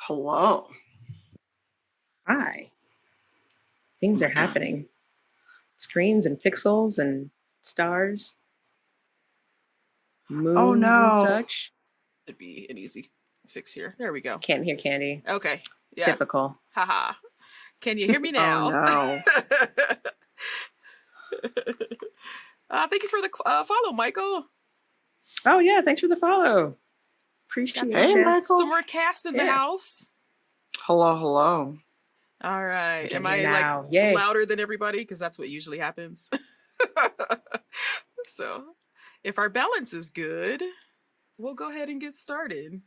Hello. Hi. Things are happening. Screens and pixels and stars, moons and such. It'd be an easy fix here. There we go. Can't hear Candy. Okay. Yeah. Typical. Haha. Can you hear me now? Oh, no. Thank you for the follow, Michael. Oh, yeah. Thanks for the follow. Appreciate Hey, it. Michael. Some more cast in the house. Hello. All right. Am I now. louder than everybody? Because that's what usually happens. So if our balance is good, we'll go ahead and get started.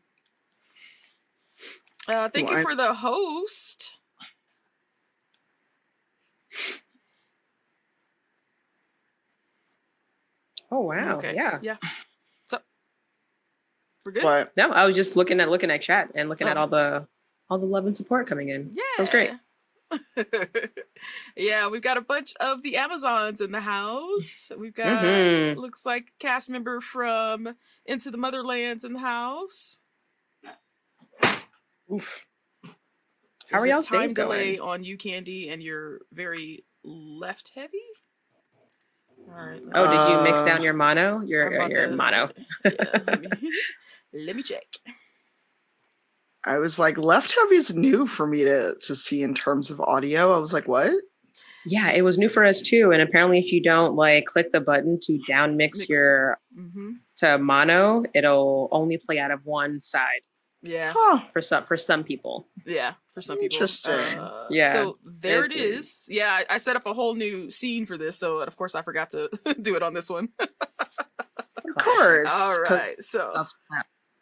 Thank you for the host. Oh, wow. Okay. Yeah. So we're good? What? No, I was just looking at chat and looking at all the love and support coming in. Yeah. That was great. Yeah, we've got a bunch of the Amazons in the house. We've got looks like cast member from Into the Motherlands in the house. Oof. How are y'all's days going? Delay on you, Candy, and you're very left heavy. All right. Oh, did you mix down your mono? Your mono. Yeah, let me check. I was like, left heavy is new for me to see in terms of audio. I was like, what? Yeah, it was new for us too. And apparently if you don't click the button to down mix your to mono, it'll only play out of one side. Yeah. Huh. For some people. Yeah, for some people. Interesting. Yeah. So there it is. Yeah, I set up a whole new scene for this, so of course I forgot to do it on this one. Of course. All right. So that's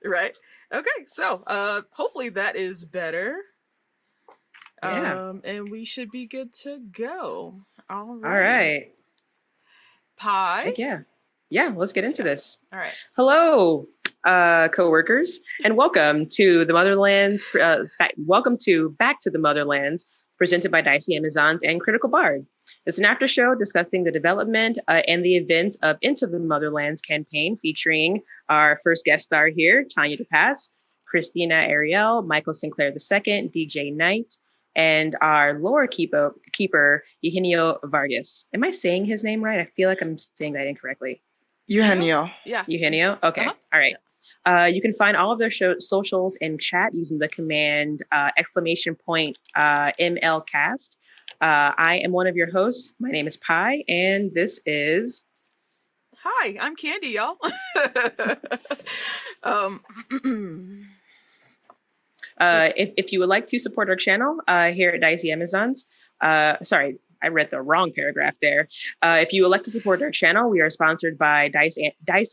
right. Okay, so hopefully that is better. Yeah. And we should be good to go. All right. Pie. Heck yeah. Yeah, let's get into this. All right. Hello, co-workers, and welcome to the Motherlands. Welcome to Back to the Motherlands, presented by Dicey Amazons and Critical Bard. It's an after show discussing the development and the events of Into the Motherlands campaign, featuring our first guest star here, Tanya DePass, Christina Ariel, Michael Sinclair II, DJ Knight, and our lore keeper, Eugenio Vargas. Am I saying his name right? I feel like I'm saying that incorrectly. Eugenio. Yeah. Eugenio? Okay. All right. You can find all of their socials in chat using the command !MLcast. I am one of your hosts. My name is Pi, and this is... Hi, I'm Candy, y'all. If you would like to support our channel here at Dicey Amazons, sorry, I read the wrong paragraph there. If you would like to support our channel, we are sponsored by Dice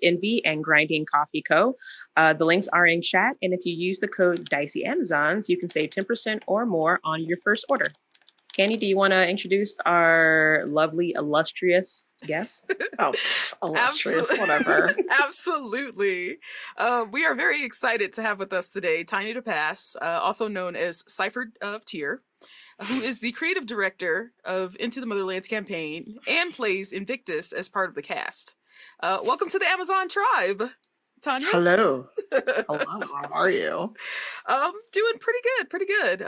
Envy and Grinding Coffee Co. The links are in chat, and if you use the code Dicey Amazons, you can save 10% or more on your first order. Candy, do you want to introduce our lovely, illustrious guest? Oh, illustrious, whatever. Absolutely. We are very excited to have with us today Tanya DePass, also known as Cipher of Tyr, who is the creative director of Into the Motherlands campaign and plays Invictus as part of the cast. Welcome to the Amazon tribe, Tanya. Hello. Hello. How are you? Doing pretty good.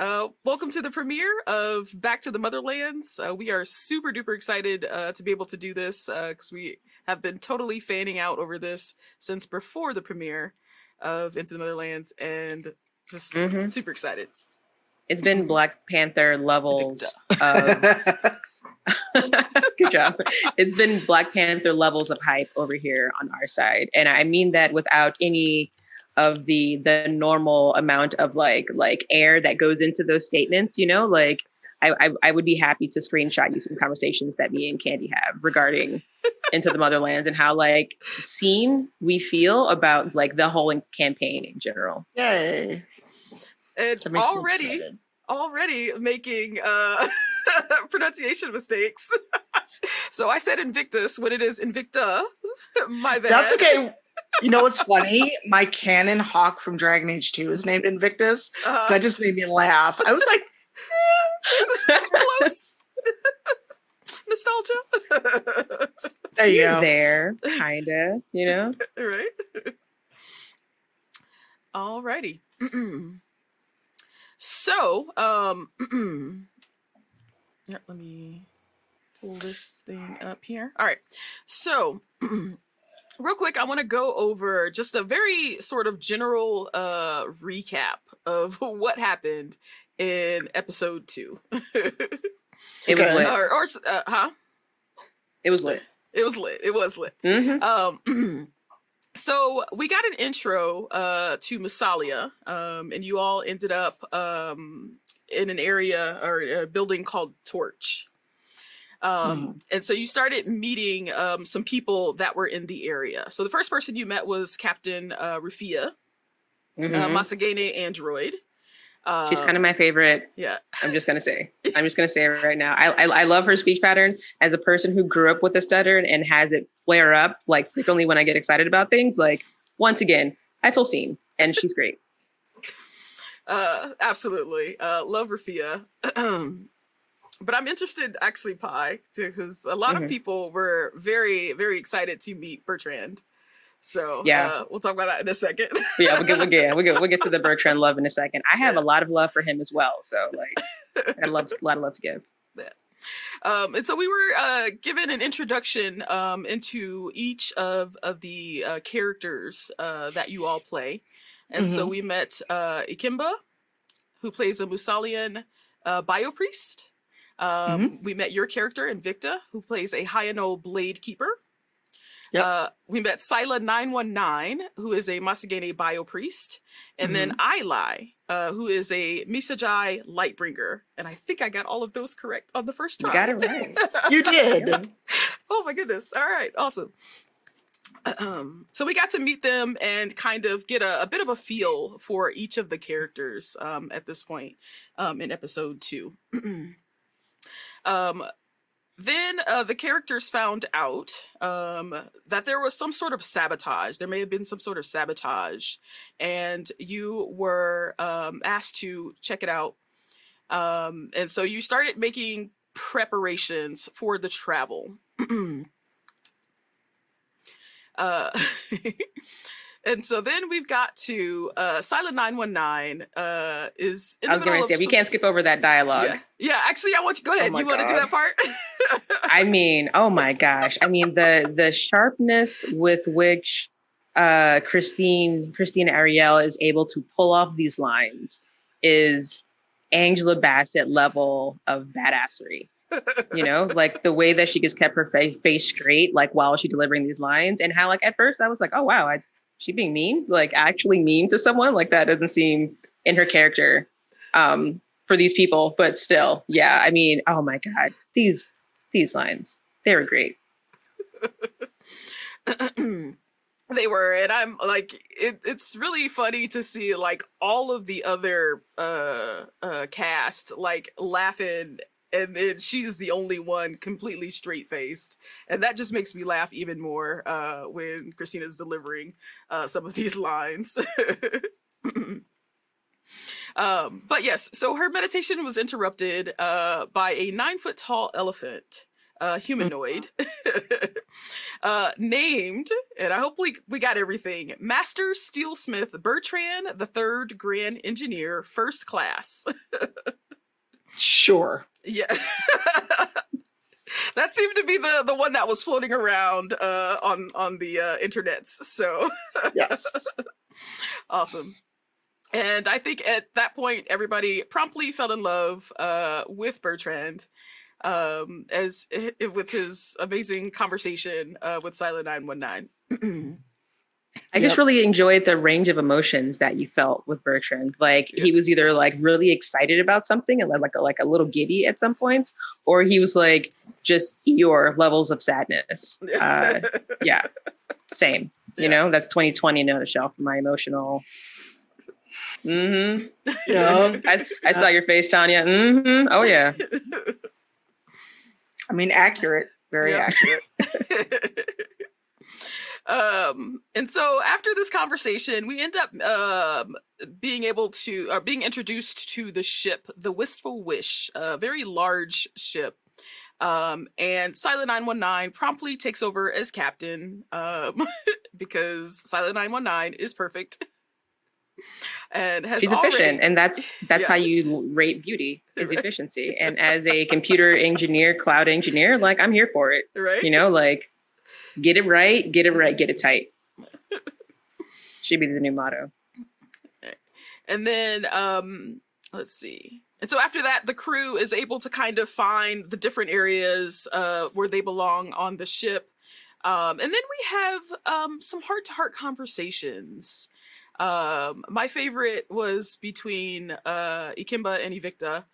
Welcome to the premiere of Back to the Motherlands. We are super duper excited to be able to do this because we have been totally fanning out over this since before the premiere of Into the Motherlands, and just super excited. It's been Black Panther levels of... Good job. It's been Black Panther levels of hype over here on our side. And I mean that without any of the normal amount of like air that goes into those statements, you know, like I would be happy to screenshot you some conversations that me and Candy have regarding Into the Motherlands and how seen we feel about the whole campaign in general. Yay. And already making pronunciation mistakes. So I said Invictus when it is Invicta. My bad. That's okay. You know what's funny? My canon hawk from Dragon Age 2 is named Invictus. So that just made me laugh. I was like, close. Nostalgia. There you go. There, kinda, you know? Right. Alrighty. So, yeah, let me pull this thing up here. All right. So, real quick, I want to go over just a very sort of general recap of what happened in episode 2. It was lit. Huh? It was lit. It was lit. It was lit. So we got an intro to Massalia, and you all ended up in an area or a building called Torch. And so you started meeting some people that were in the area. So the first person you met was Captain Rufia, Masagene android. She's kind of my favorite. Yeah. I'm just gonna say it right now. I love her speech pattern. As a person who grew up with a stutter and has it flare up like frequently when I get excited about things, like once again, I feel seen, and she's great. Absolutely. Love Rufia. But I'm interested, actually, Pi, because a lot of people were very, very excited to meet Bertrand. So we'll talk about that in a second. Yeah, we'll get to the Bertrand love in a second. I have a lot of love for him as well. So like, I got a lot of love to give. Yeah. And so we were given an introduction into each of the characters that you all play. And so we met Ikimba, who plays a Musalian biopriest. We met your character, Invicta, who plays a Hyano blade keeper. Yep. We met Sila 919, who is a Masagene biopriest. And then Ilai, who is a Misajai lightbringer. And I think I got all of those correct on the first try. You got it right. You did. Oh my goodness. All right. Awesome. So we got to meet them and kind of get a bit of a feel for each of the characters at this point in episode 2. Then the characters found out that there was some sort of sabotage. There may have been some sort of sabotage, and you were asked to check it out. And so you started making preparations for the travel. And so then we've got to Silent 919 is in the I was going to say, we can't skip over that dialogue. Yeah, actually, I want you go ahead. You want to do that part? I mean, oh my gosh. I mean, the sharpness with which Christine Ariel is able to pull off these lines is Angela Bassett level of badassery. You know, like the way that she just kept her face straight, like while she delivering these lines, and how like at first I was like, oh wow, she being mean, like actually mean to someone, like that doesn't seem in her character for these people, but still, yeah. I mean, oh my God, these lines, they were great. They were, and I'm like, it's really funny to see like all of the other cast like laughing. And then she's the only one completely straight-faced. And that just makes me laugh even more when Christina's delivering some of these lines. But yes, so her meditation was interrupted by a 9-foot-tall elephant, humanoid, named, and I hope we got everything, Master Steelsmith Bertrand, the 3rd Grand Engineer, First Class. Sure. Yeah. That seemed to be the one that was floating around on the internets. So yes. Awesome. And I think at that point everybody promptly fell in love with Bertrand as with his amazing conversation with Silent 919. I just really enjoyed the range of emotions that you felt with Bertrand. Like he was either like really excited about something and like a little giddy at some points, or he was like just your levels of sadness. Yeah, same. You know, that's 2020 in a nutshell for my emotional. Yeah, I saw your face, Tanya. Oh yeah. I mean, accurate, very accurate. And so after this conversation, we end up being introduced to the ship, the Wistful Wish, a very large ship. And Silent 919 promptly takes over as captain because Silent 919 is perfect. and has She's efficient, and that's Yeah. how you rate beauty is efficiency. And as a computer engineer, cloud engineer, like I'm here for it. Right. You know, like get it right, get it tight. Should be the new motto. And then let's see. And so after that, the crew is able to kind of find the different areas where they belong on the ship. And then we have some heart-to-heart conversations. My favorite was between Ikemba and Evicta.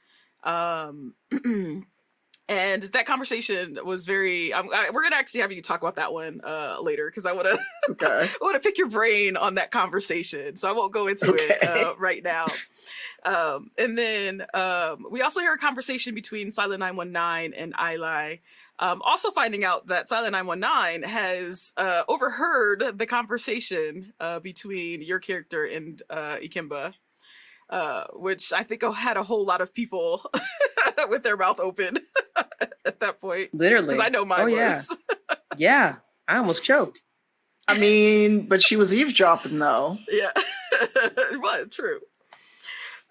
And that conversation was very. We're gonna actually have you talk about that one later because I want to. Okay. I want to pick your brain on that conversation, so I won't go into it right now. And then we also hear a conversation between Silent 919 and Ailai. Also finding out that Silent 919 has overheard the conversation between your character and Ikemba, which I think had a whole lot of people with their mouth open at that point. Literally. Because I know mine was. Yeah, I almost choked. I mean, but she was eavesdropping though. Yeah, it was true.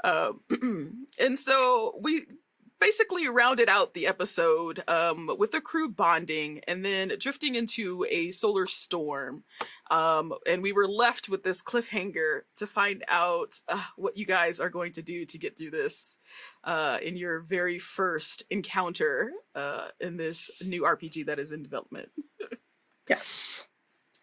And so we basically rounded out the episode with the crew bonding and then drifting into a solar storm. And we were left with this cliffhanger to find out what you guys are going to do to get through this in your very first encounter in this new RPG that is in development. Yes.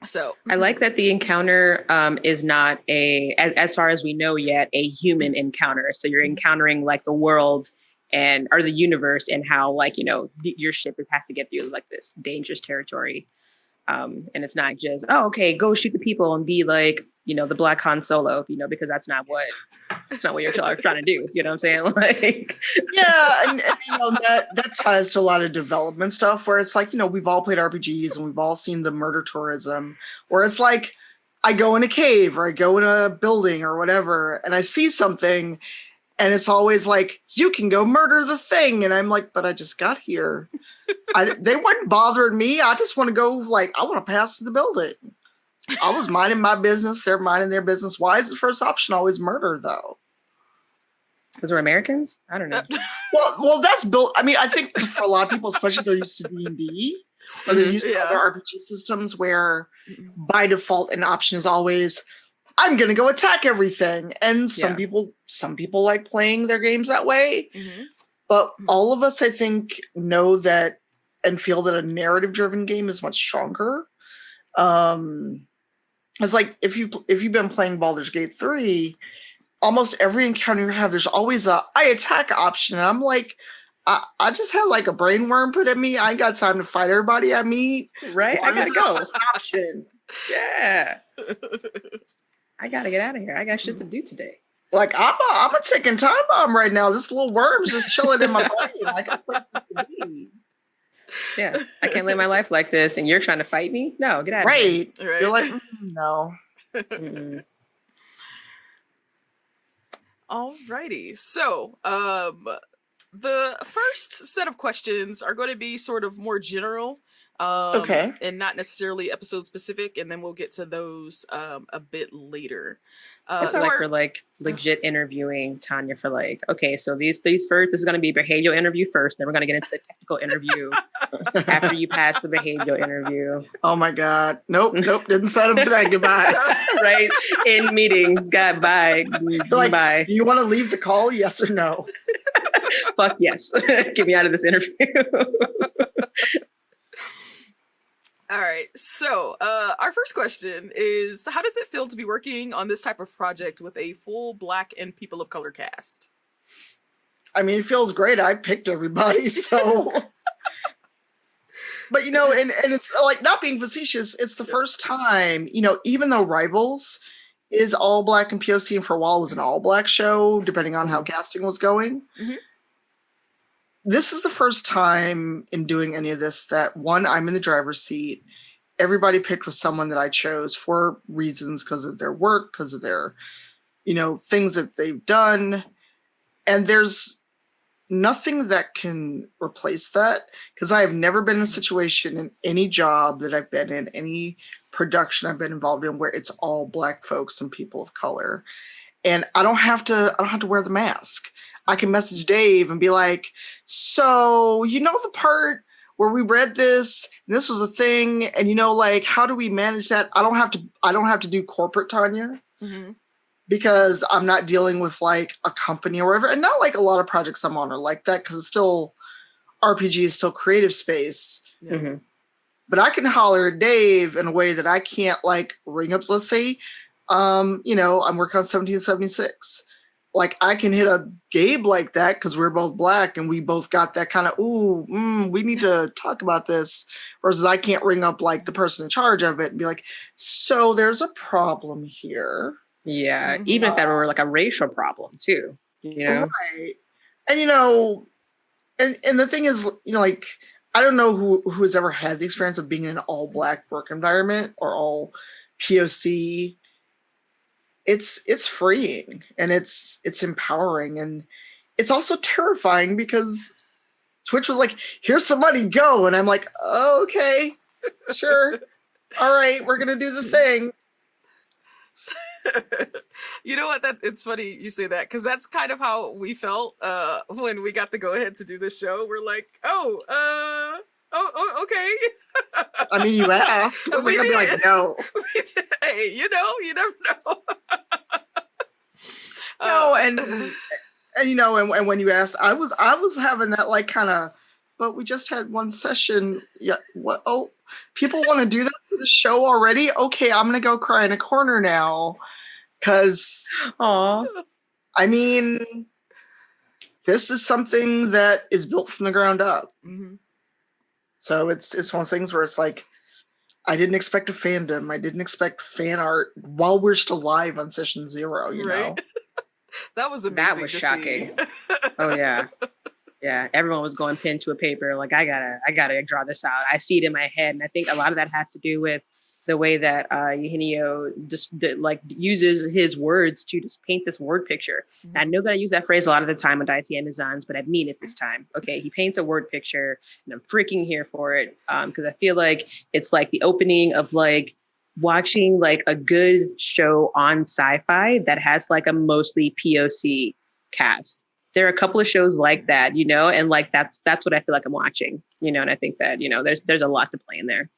So I like that the encounter is not as far as we know yet, a human encounter. So you're encountering like the world or the universe and how like, you know, your ship has to get through like this dangerous territory. And it's not just, okay, go shoot the people and be like, you know, the Black Han Solo, you know, because that's not what you're trying to do. You know what I'm saying? Like, yeah. And you know, that ties to a lot of development stuff where it's like, you know, we've all played RPGs and we've all seen the murder tourism where it's like, I go in a cave or I go in a building or whatever, and I see something and it's always like, you can go murder the thing. And I'm like, but I just got here. They weren't bothering me. I just want to go, like, I want to pass through the building. I was minding my business. They're minding their business. Why is the first option always murder, though? Because we're Americans? I don't know. Well, that's built. I mean, I think for a lot of people, especially if they're used to D&D, or they're used to other RPG systems where by default an option is always, I'm going to go attack everything. And some people like playing their games that way. Mm-hmm. But all of us, I think, know that and feel that a narrative-driven game is much stronger. It's like if you've been playing Baldur's Gate 3, almost every encounter you have, there's always a I attack option. And I'm like, I just had like a brain worm put at me. I ain't got time to fight everybody I meet. Right? I gotta go. Option. Yeah. I gotta get out of here. I got shit to do today. Like I'm a ticking time bomb right now. This little worm's just chilling in my brain. I got place to be. Yeah, I can't live my life like this, and you're trying to fight me? No, get out of here. Right. You're like, no. Alrighty. So, the first set of questions are going to be sort of more general. Okay. And not necessarily episode specific, and then we'll get to those a bit later. It's like we're like legit interviewing Tanya for like, okay, so these first, this is going to be a behavioral interview first, then we're going to get into the technical interview after you pass the behavioral interview. Oh my God. Nope, didn't sign up for that. Goodbye. Right? In meeting. Goodbye. Like, Bye. Do you want to leave the call? Yes or no? Fuck yes. Get me out of this interview. All right. So, our first question is, how does it feel to be working on this type of project with a full Black and people of color cast? I mean, it feels great. I picked everybody, so. But, you know, and it's like, not being facetious, it's the first time, you know, even though Rivals is all Black and POC, and for a while it was an all Black show, depending on how casting was going. Mm-hmm. This is the first time in doing any of this that, one, I'm in the driver's seat. Everybody picked with someone that I chose for reasons, because of their work, because of their, you know, things that they've done. And there's nothing that can replace that, because I have never been in a situation in any job that I've been in, any production I've been involved in, where it's all Black folks and people of color. And I don't have to wear the mask. I can message Dave and be like, so you know the part where we read this and this was a thing, and like, how do we manage that? I don't have to do corporate Tanya. Mm-hmm. Because I'm not dealing with like a company or whatever. And not like a lot of projects I'm on are like that, because it's still, RPG is still creative space. Yeah. Mm-hmm. But I can holler at Dave in a way that I can't like ring up, let's say, I'm working on 1776. Like I can hit a Gabe like that because we're both Black and we both got that kind of, we need to talk about this. Versus I can't ring up like the person in charge of it and be like, so there's a problem here. Yeah, Mhm. even if that were like a racial problem too, Right. And and the thing is, like, I don't know who has ever had the experience of being in an all Black work environment or all POC. It's freeing and it's empowering, and it's also terrifying because Twitch was like, here's some money, go. And I'm like, okay, sure. All right, we're gonna do the thing. You know what? It's funny you say that, because that's kind of how we felt when we got the go ahead to do this show. We're like, okay. I mean, you asked. I was gonna be like, no. Hey, you never know. No, and when you asked, I was having that like kind of, but we just had one session. Yeah, what? Oh, people want to do that for the show already? Okay, I'm gonna go cry in a corner now, because I mean, this is something that is built from the ground up. Mm-hmm. So it's one of those things where it's like, I didn't expect a fandom. I didn't expect fan art while we're still live on session 0. You know. That was amazing. That was shocking. Oh yeah. Yeah. Everyone was going pen to a paper. Like, I gotta draw this out. I see it in my head. And I think a lot of that has to do with the way that Eugenio just like uses his words to just paint this word picture. Mm-hmm. I know that I use that phrase a lot of the time on Dicey Amazons, but I mean it this time. Okay. He paints a word picture and I'm freaking here for it. Because I feel like it's like the opening of like watching like a good show on sci-fi that has like a mostly POC cast. There are a couple of shows like that, and like that's what I feel like I'm watching, and I think that, there's a lot to play in there.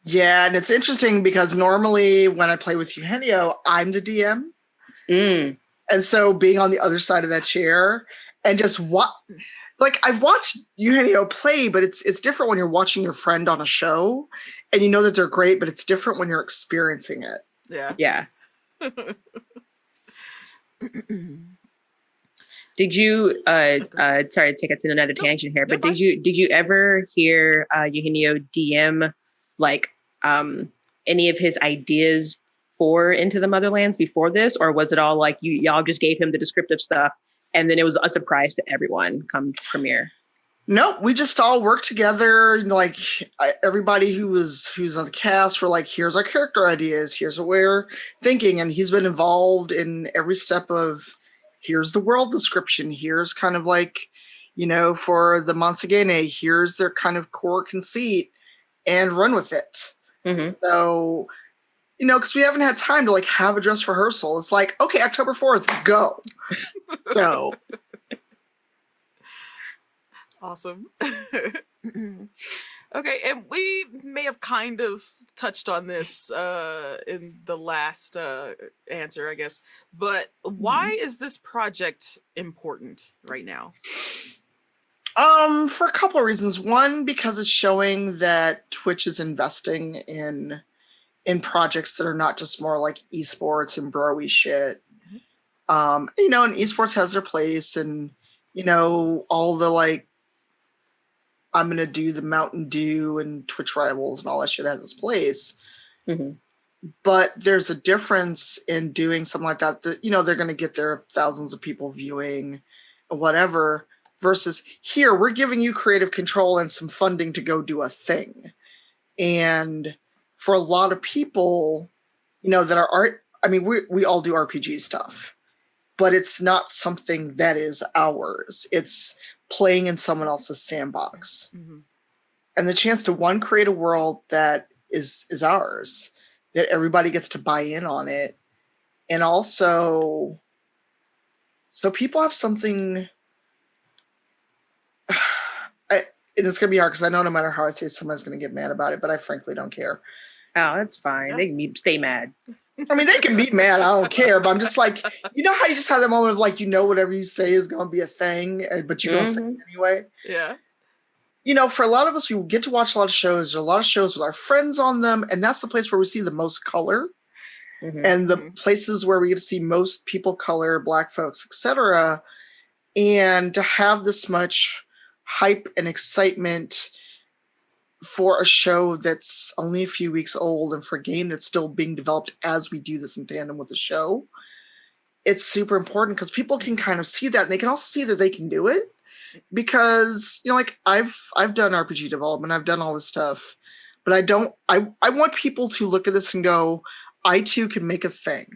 Yeah, and it's interesting because normally when I play with Eugenio, I'm the DM. And so being on the other side of that chair and just like I've watched Eugenio play, but it's different when you're watching your friend on a show and you know that they're great, but it's different when you're experiencing it. Yeah. Yeah. Did you sorry to take us in another tangent here, but did you ever hear Eugenio DM like any of his ideas for Into the Motherlands before this, or was it all like y'all just gave him the descriptive stuff and then it was a surprise to everyone come premiere? Nope, we just all worked together. Like everybody who's on the cast were like, here's our character ideas, here's what we're thinking, and he's been involved in every step of, here's the world description, here's kind of like, for the Monsagene, here's their kind of core conceit, and run with it. Mm-hmm. So, because we haven't had time to like have a dress rehearsal. It's like, okay, October 4th, go. So. Awesome. Okay, and we may have kind of touched on this in the last answer, I guess, but why is this project important right now? For a couple of reasons. One, because it's showing that Twitch is investing in projects that are not just more like esports and bro-y shit. Mm-hmm. And esports has their place, and all the like, I'm going to do the Mountain Dew and Twitch Rivals and all that shit has its place. Mm-hmm. But there's a difference in doing something like that, they're going to get their thousands of people viewing or whatever, versus here, we're giving you creative control and some funding to go do a thing. And for a lot of people, that are art, I mean, we all do RPG stuff. but it's not something that is ours. It's playing in someone else's sandbox. Mm-hmm. And the chance to one, create a world that is ours, that everybody gets to buy in on it. And also, so people have something, and it's going to be hard because I know no matter how I say it, someone's going to get mad about it, but I frankly don't care. Oh, that's fine. They can stay mad. I mean, they can be mad. I don't care. But I'm just like, you know how you just have that moment of like, whatever you say is going to be a thing, but you're going to say it anyway? Yeah. For a lot of us, we get to watch a lot of shows. There are a lot of shows with our friends on them, and that's the place where we see the most color. And the places where we get to see most people color, Black folks, etc. And to have this much hype and excitement for a show that's only a few weeks old and for a game that's still being developed as we do this in tandem with the show, it's super important because people can kind of see that, and they can also see that they can do it. Because, like I've done RPG development, I've done all this stuff, but I want people to look at this and go, I too can make a thing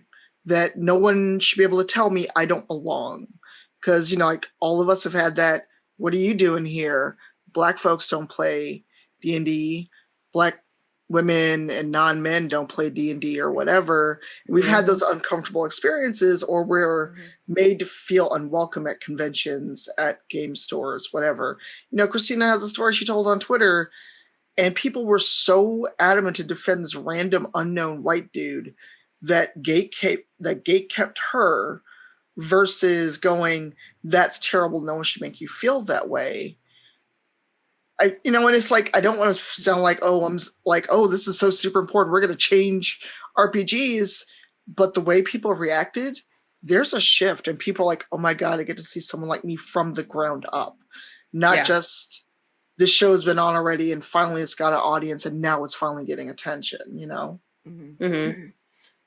that no one should be able to tell me I don't belong. Because, like all of us have had that, what are you doing here? Black folks don't play D&D. Black women and non-men don't play D&D or whatever. We've had those uncomfortable experiences, or we're made to feel unwelcome at conventions, at game stores, whatever. Christina has a story she told on Twitter, and people were so adamant to defend this random unknown white dude that gate kept her, versus going, that's terrible, no one should make you feel that way. And it's like, I don't want to sound like, this is so super important, we're going to change RPGs. But the way people reacted, there's a shift, and people are like, oh my God, I get to see someone like me from the ground up. Not just, this show's been on already and finally it's got an audience and now it's finally getting attention,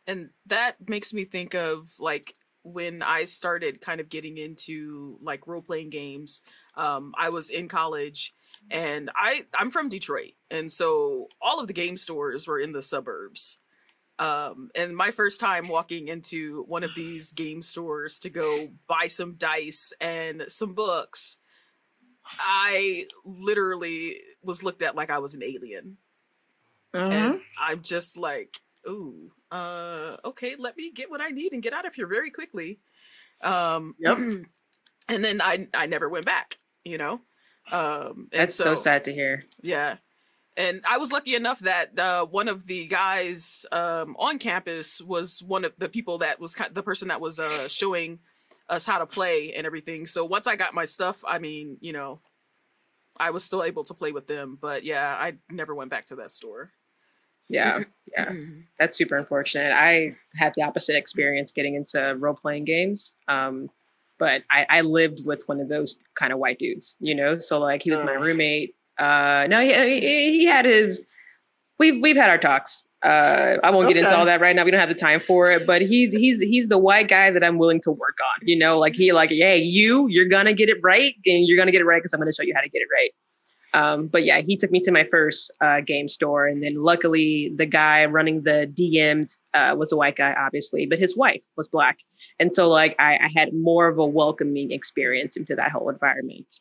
And that makes me think of like when I started kind of getting into like role-playing games. I was in college, and I'm from Detroit, and so all of the game stores were in the suburbs. And my first time walking into one of these game stores to go buy some dice and some books, I literally was looked at like I was an alien. And I'm just like, ooh, okay, let me get what I need and get out of here very quickly. And then I never went back, That's so sad to hear. Yeah. And I was lucky enough that one of the guys on campus was one of the people that was the person that was showing us how to play and everything. So once I got my stuff, I mean, I was still able to play with them. But yeah, I never went back to that store. Yeah. That's super unfortunate. I had the opposite experience getting into role-playing games. But I lived with one of those kind of white dudes, So like he was my roommate. No, he had his. We've had our talks. I won't get into all that right now. We don't have the time for it. But he's the white guy that I'm willing to work on. Like hey, you're gonna get it right, and you're gonna get it right because I'm gonna show you how to get it right. But yeah, he took me to my first game store, and then luckily the guy running the DMs was a white guy, obviously, but his wife was Black, and so like I had more of a welcoming experience into that whole environment.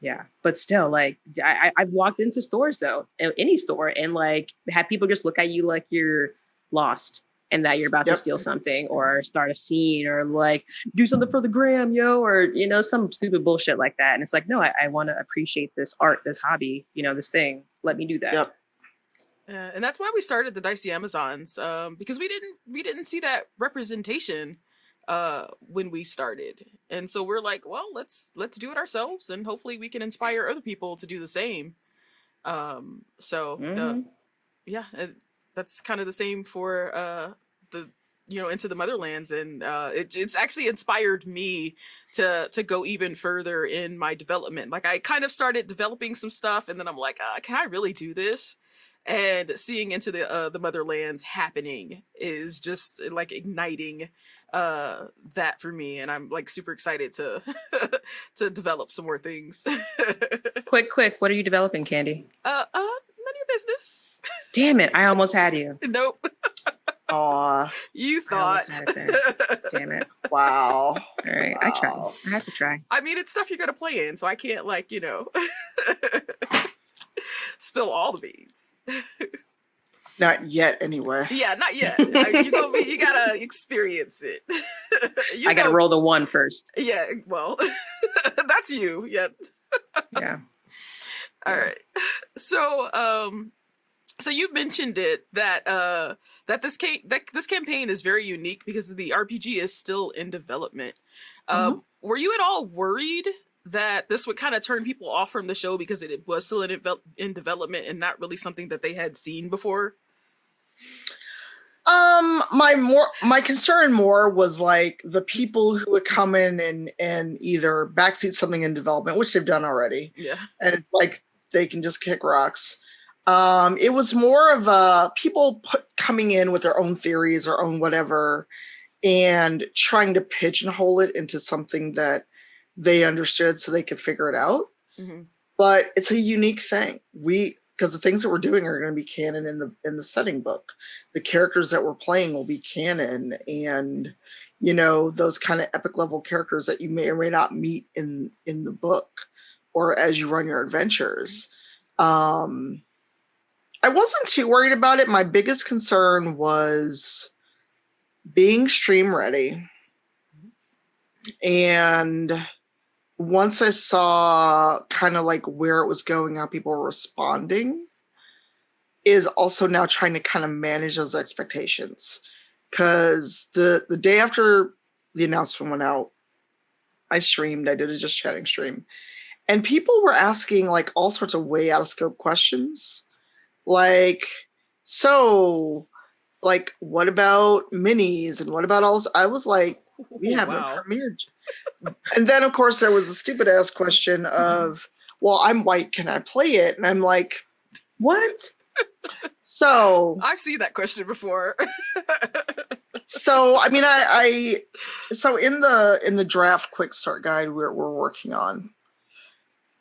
Yeah, but still, like I've walked into stores though, any store, and like have people just look at you like you're lost and that you're about to steal something or start a scene or like do something for the gram, or some stupid bullshit like that. And it's like, no, I want to appreciate this art, this hobby, this thing. Let me do that. And that's why we started the Dicey Amazons, because we didn't see that representation when we started, and so we're like, well, let's do it ourselves, and hopefully we can inspire other people to do the same. Yeah, that's kind of the same for the Into the Motherlands, and it's actually inspired me to go even further in my development. Like I kind of started developing some stuff, and then I'm like, can I really do this? And seeing Into the Motherlands happening is just like igniting that for me, and I'm like super excited to to develop some more things. Quick, what are you developing, Candy? None of your business. Damn it, I almost had you. Nope. Aw, You I almost thought. had it there. Damn it. wow. All right. I tried. Wow. I have to try. I mean, it's stuff you're gonna play in, so I can't spill all the beans. Not yet, anyway. Yeah, not yet. You gotta experience it. I gotta roll the 1 first. Yeah, well, that's you. Yeah. Yeah. All right. So, so you mentioned it that that this campaign is very unique because the RPG is still in development. Were you at all worried that this would kind of turn people off from the show because it was still in development and not really something that they had seen before? My concern more was like the people who would come in and either backseat something in development, which they've done already. Yeah. And it's like they can just kick rocks. It was more of people coming in with their own theories or own whatever and trying to pigeonhole it into something that they understood so they could figure it out. Mm-hmm. But it's a unique thing. Because the things that we're doing are going to be canon in the setting book. The characters that we're playing will be canon, and those kind of epic level characters that you may or may not meet in the book or as you run your adventures. I wasn't too worried about it. My biggest concern was being stream ready, and once I saw kind of like where it was going, how people were responding, is also now trying to kind of manage those expectations. Because the day after the announcement went out, I streamed. I did a just chatting stream. And people were asking like all sorts of way out of scope questions. Like, so, like, what about minis? And what about all this? I was like, we haven't premiered. And then, of course, there was a stupid ass question of, well, I'm white, can I play it? And I'm like, what? So I've seen that question before. So I mean, so in the draft quick start guide we're working on,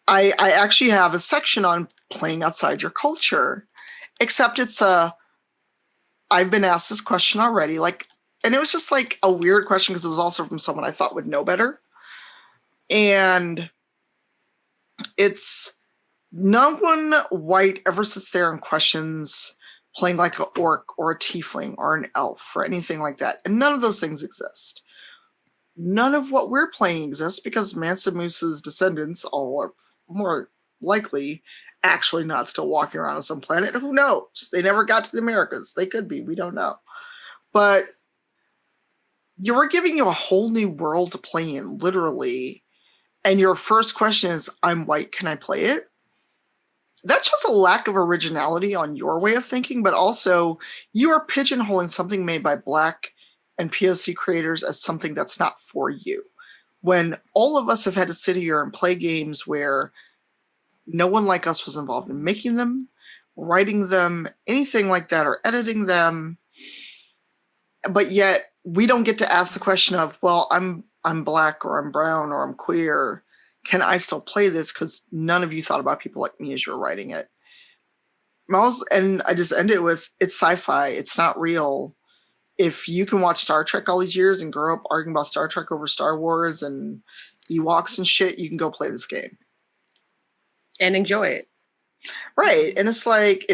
I actually have a section on playing outside your culture, except I've been asked this question already, like, and it was just like a weird question because it was also from someone I thought would know better. And it's no one white ever sits there and questions playing like an orc or a tiefling or an elf or anything like that. And none of those things exist. None of what we're playing exists because Mansa Musa's descendants all are more likely actually not still walking around on some planet. Who knows? They never got to the Americas. They could be. We don't know. But we're giving you a whole new world to play in, literally. And your first question is, I'm white, can I play it? That shows a lack of originality on your way of thinking, but also you are pigeonholing something made by Black and POC creators as something that's not for you. When all of us have had to sit here and play games where no one like us was involved in making them, writing them, anything like that, or editing them. But yet we don't get to ask the question of, well, I'm Black or I'm brown or I'm queer. Can I still play this? Because none of you thought about people like me as you're writing it. And I just end it with, it's sci-fi. It's not real. If you can watch Star Trek all these years and grow up arguing about Star Trek over Star Wars and Ewoks and shit, you can go play this game. And enjoy it. Right. And it's like,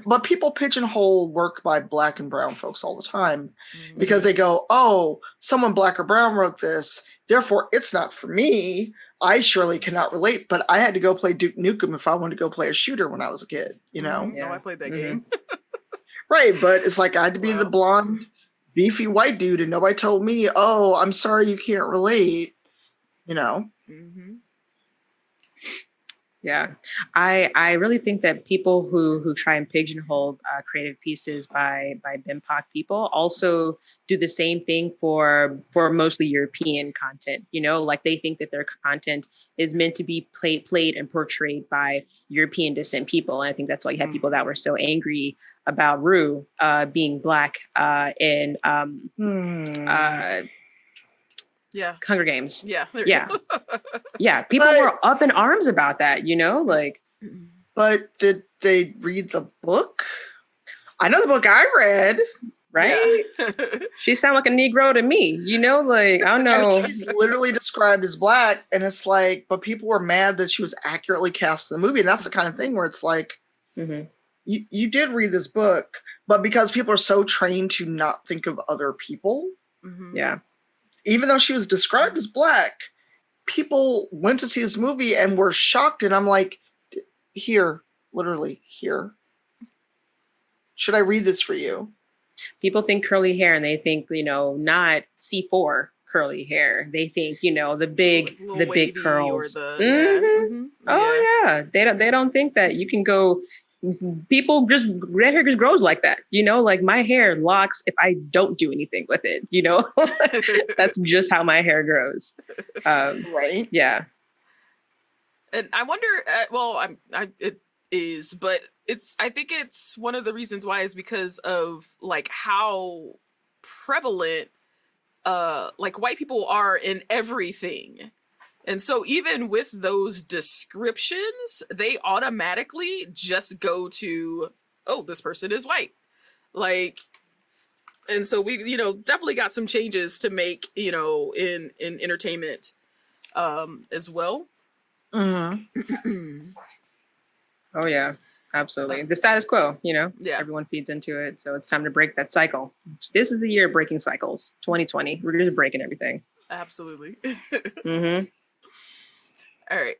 but people pigeonhole work by Black and brown folks all the time because they go, oh, someone Black or brown wrote this, therefore it's not for me. I surely cannot relate, but I had to go play Duke Nukem if I wanted to go play a shooter when I was a kid, you know? No, I played that game. Right. But it's like, I had to be the blonde, beefy white dude and nobody told me, oh, I'm sorry you can't relate, you know? Mm-hmm. Yeah, I really think that people who try and pigeonhole creative pieces by BIPOC people also do the same thing for mostly European content. You know, like they think that their content is meant to be played and portrayed by European descent people, and I think that's why you have people that were so angry about Rue being Black in Hunger Games. Yeah. Yeah. People were up in arms about that, you know, like. But did they read the book? I know the book I read. right? Yeah. She sound like a Negro to me, like, I don't know. I mean, she's literally described as black, and it's like, but people were mad that she was accurately cast in the movie. And that's the kind of thing where it's like, you did read this book, but because people are so trained to not think of other people, yeah, even though she was described as black, people went to see this movie and were shocked. And I'm like, here, literally here. Should I read this for you? People think curly hair and they think, not C4 curly hair. They think, the big curls. Oh yeah. They don't think that you can go, red hair just grows like that. Like my hair locks if I don't do anything with it, that's just how my hair grows. Right. Yeah. And I wonder, it is, but I think it's one of the reasons why is because of like how prevalent like white people are in everything. And so even with those descriptions, they automatically just go to, oh, this person is white. Like, and so we, definitely got some changes to make, in entertainment as well. Mm-hmm. Oh yeah, absolutely. The status quo, Yeah. Everyone feeds into it. So it's time to break that cycle. This is the year of breaking cycles. 2020. We're just breaking everything. Absolutely. Mm-hmm. All right.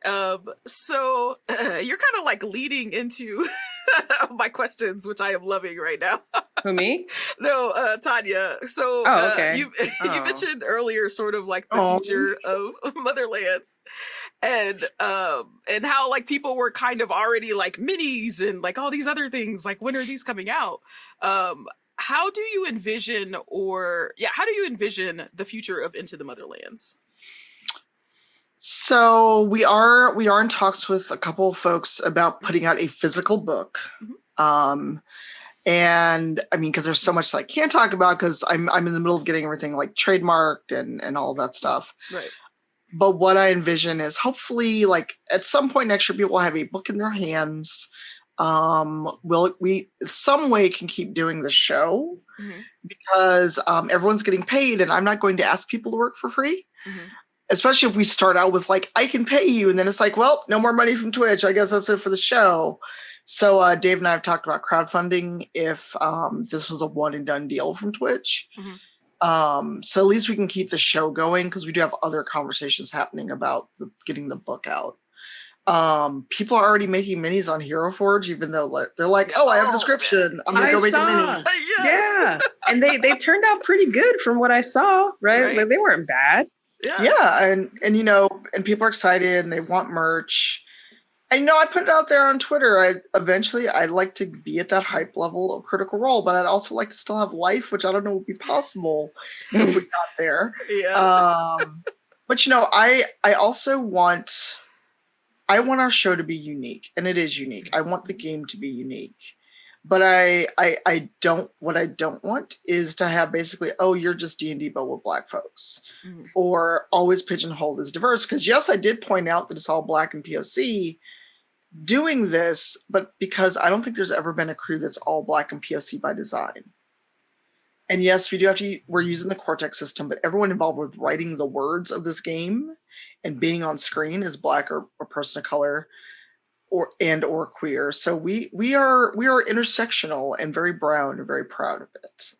So you're kind of like leading into my questions, which I am loving right now. Who, me? No, Tanya. So okay. You mentioned earlier sort of like the future of Motherlands and how like people were kind of already like minis and like all these other things, like when are these coming out? How do you envision the future of Into the Motherlands? So we are in talks with a couple of folks about putting out a physical book. And I mean, because there's so much that I can't talk about because I'm in the middle of getting everything like trademarked and all that stuff. Right. But what I envision is hopefully like at some point next year, people will have a book in their hands. We some way can keep doing the show because everyone's getting paid and I'm not going to ask people to work for free. Especially if we start out with like, I can pay you. And then it's like, well, no more money from Twitch. I guess that's it for the show. So Dave and I have talked about crowdfunding if this was a one and done deal from Twitch. So at least we can keep the show going because we do have other conversations happening about getting the book out. People are already making minis on Hero Forge, even though they're like, oh, I have a description. I'm gonna go make a mini. Yes. Yeah. And they turned out pretty good from what I saw, right? Like they weren't bad. Yeah, and and people are excited and they want merch. And I put it out there on Twitter. I'd like to be at that hype level of Critical Role, but I'd also like to still have life, which I don't know would be possible if we got there. Yeah. But I also want our show to be unique, and it is unique. I want the game to be unique. But what I don't want is to have basically, oh, you're just D&D but with black folks, or always pigeonholed as diverse. Because yes, I did point out that it's all black and POC doing this, but because I don't think there's ever been a crew that's all black and POC by design. And yes, we're using the Cortex system, but everyone involved with writing the words of this game and being on screen is black or a person of color. Or queer. So we are intersectional and very brown and very proud of it.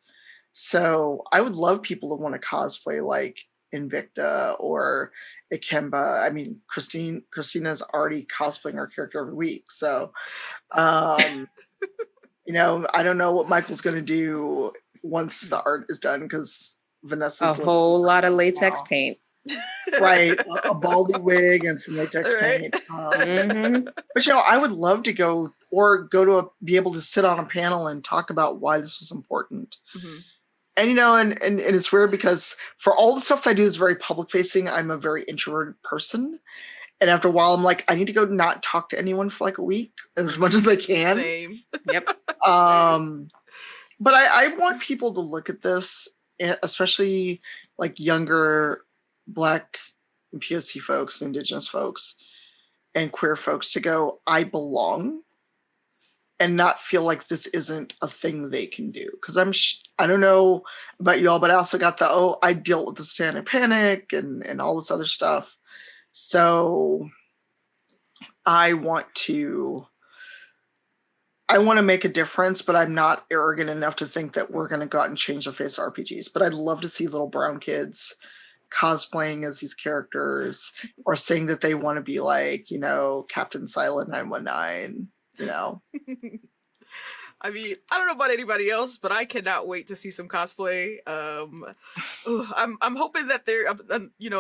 So I would love people to want to cosplay like Invicta or Ikemba. I mean, Christina's already cosplaying our character every week. So I don't know what Michael's gonna do once the art is done because Vanessa's a whole lot of latex paint. Right, a baldy wig and some latex paint. But I would love to go to be able to sit on a panel and talk about why this was important. And and it's weird because for all the stuff that I do is very public facing. I'm a very introverted person, and after a while, I'm like, I need to go not talk to anyone for like a week as much as I can. Same. Yep. But I want people to look at this, especially like younger Black and POC folks, Indigenous folks, and queer folks to go, I belong. and not feel like this isn't a thing they can do. Because I don't know about you all, but I also got I dealt with the satanic panic and all this other stuff. So I want to make a difference, but I'm not arrogant enough to think that we're going to go out and change the face of RPGs. But I'd love to see little brown kids cosplaying as these characters, or saying that they want to be like, Captain Silent 919, I mean, I don't know about anybody else, but I cannot wait to see some cosplay. I'm hoping that there,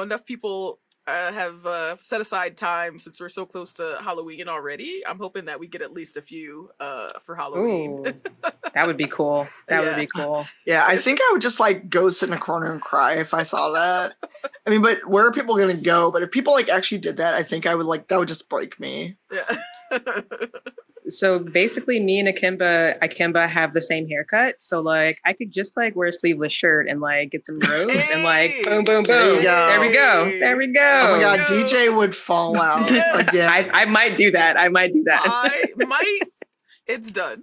enough people have set aside time, since we're so close to Halloween already. I'm hoping that we get at least a few for Halloween. Ooh, that would be cool. That would be cool. Yeah, I think I would just like go sit in a corner and cry if I saw that. I mean, but where are people going to go? But if people like actually did that, I think I would that would just break me. Yeah. So basically, me and Akimba have the same haircut. So like, I could just like wear a sleeveless shirt and like get some robes and like boom, boom, boom. There we go. There we go. Oh my God, DJ would fall out again. I might do that. I might. It's done.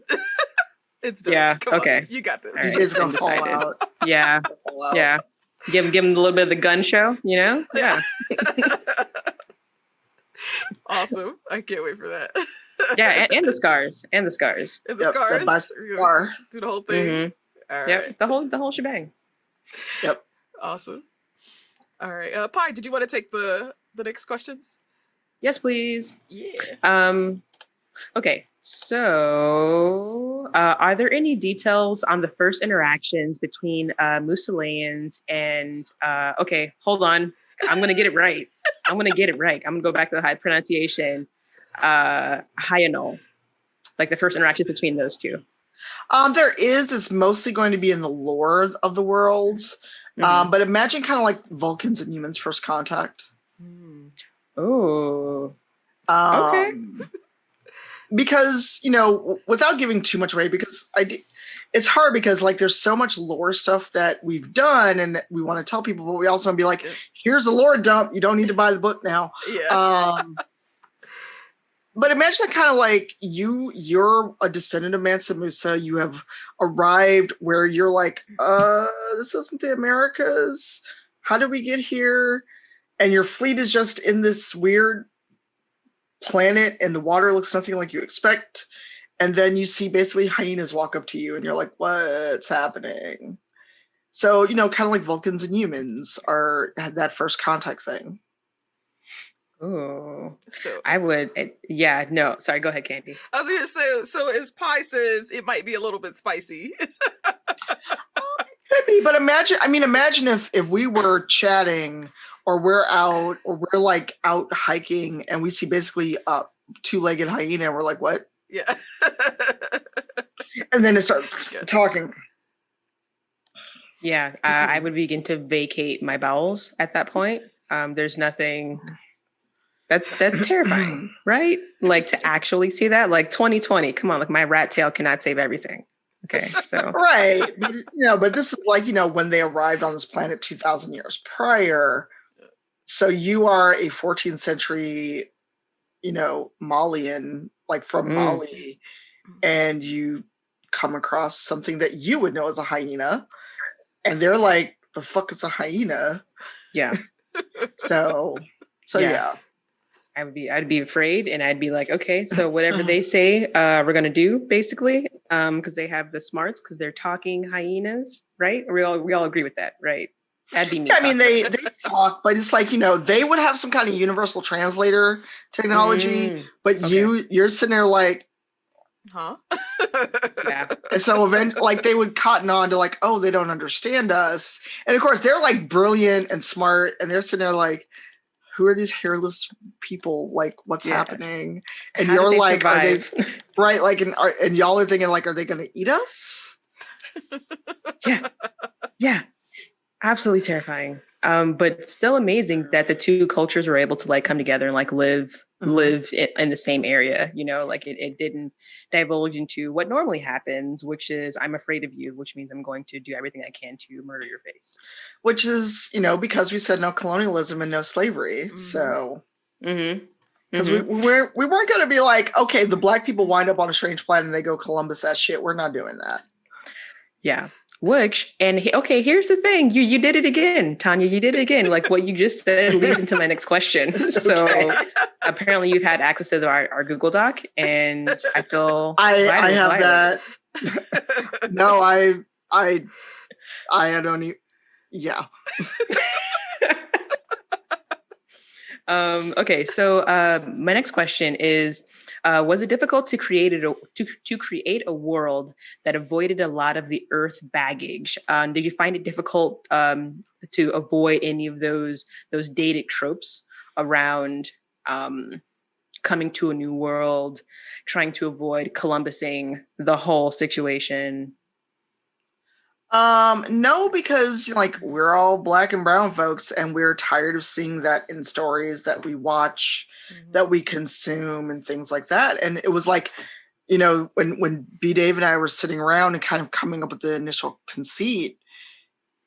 It's done. Yeah. Come okay. On, you got this. Right, DJ's gonna fall out. Yeah. Yeah. Give him a little bit of the gun show. Yeah. Awesome. I can't wait for that. Yeah, and the scars. And the scars. And the scars. Do the whole thing. Mm-hmm. All right. Yep. The whole shebang. Yep. Awesome. All right. Pi, did you want to take the next questions? Yes, please. Yeah. Okay. So, are there any details on the first interactions between Musalayans and? Okay, hold on. I'm gonna get it right. I'm gonna go back to the high pronunciation. Hyanol, like the first interaction between those two. It's mostly going to be in the lore of the worlds. Mm-hmm. But imagine kind of like Vulcans and humans' first contact. Oh. Okay. Because, without giving too much away, because it's hard because like there's so much lore stuff that we've done and we want to tell people, but we also want to be like, here's a lore dump. You don't need to buy the book now. Yeah. But imagine that kind of like you're a descendant of Mansa Musa. You have arrived where you're like, this isn't the Americas. How did we get here? And your fleet is just in this weird planet and the water looks nothing like you expect. And then you see basically hyenas walk up to you and you're like, what's happening? So, kind of like Vulcans and humans had that first contact thing. Oh, so I would. No, sorry. Go ahead, Candy. I was going to say, so as Pi says, it might be a little bit spicy. Could be, but imagine if we were chatting or we're out or we're like out hiking and we see basically a two-legged hyena and we're like, what? Yeah. And then it starts talking. Yeah, I would begin to vacate my bowels at that point. There's nothing. That's terrifying, right? Like to actually see that, like 2020. Come on, like my rat tail cannot save everything. Okay, so right, but this is like when they arrived on this planet 2,000 years prior. So you are a 14th century, Malian, like from Mali, and you come across something that you would know as a hyena, and they're like, "The fuck is a hyena?" Yeah. So yeah. I'd be afraid, and I'd be like, okay, so whatever they say, we're gonna do basically, because they have the smarts, because they're talking hyenas, right? We all agree with that, right? That'd be me. Yeah, I mean, they talk, but it's like they would have some kind of universal translator technology, but okay. You're sitting there like, huh? Yeah. And so like they would cotton on to like, oh, they don't understand us, and of course they're like brilliant and smart, and they're sitting there like, who are these hairless people? Like, what's happening? And you're like, survive? Are they right? Like, and y'all are thinking like, are they going to eat us? Yeah, absolutely terrifying. But still amazing that the two cultures were able to like come together and like live in the same area. Like it didn't divulge into what normally happens, which is I'm afraid of you, which means I'm going to do everything I can to murder your face. Which is, because we said no colonialism and no slavery. Mm-hmm. So. Mm-hmm. Because we weren't going to be like, okay, the black people wind up on a strange planet and they go Columbus that shit. We're not doing that. Yeah. Okay, here's the thing. You did it again, Tanya. You did it again. Like what you just said leads into my next question. So apparently you've had access to our Google Doc, and I feel I have that. No, I don't even. Yeah. Okay, so my next question is: was it difficult to create a world that avoided a lot of the Earth baggage? Did you find it difficult to avoid any of those dated tropes around coming to a new world, trying to avoid Columbusing the whole situation? No, because like we're all black and brown folks and we're tired of seeing that in stories that we watch, that we consume and things like that. And it was like, when B Dave and I were sitting around and kind of coming up with the initial conceit,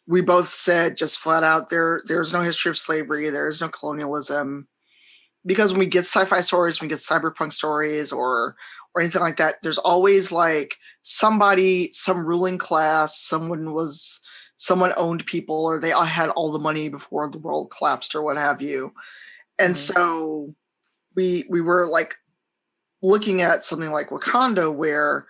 we both said just flat out there's no history of slavery, there is no colonialism. Because when we get sci-fi stories, when we get cyberpunk stories or anything like that, there's always like some ruling class, someone owned people, or they all had all the money before the world collapsed or what have you. And so we were like looking at something like Wakanda, where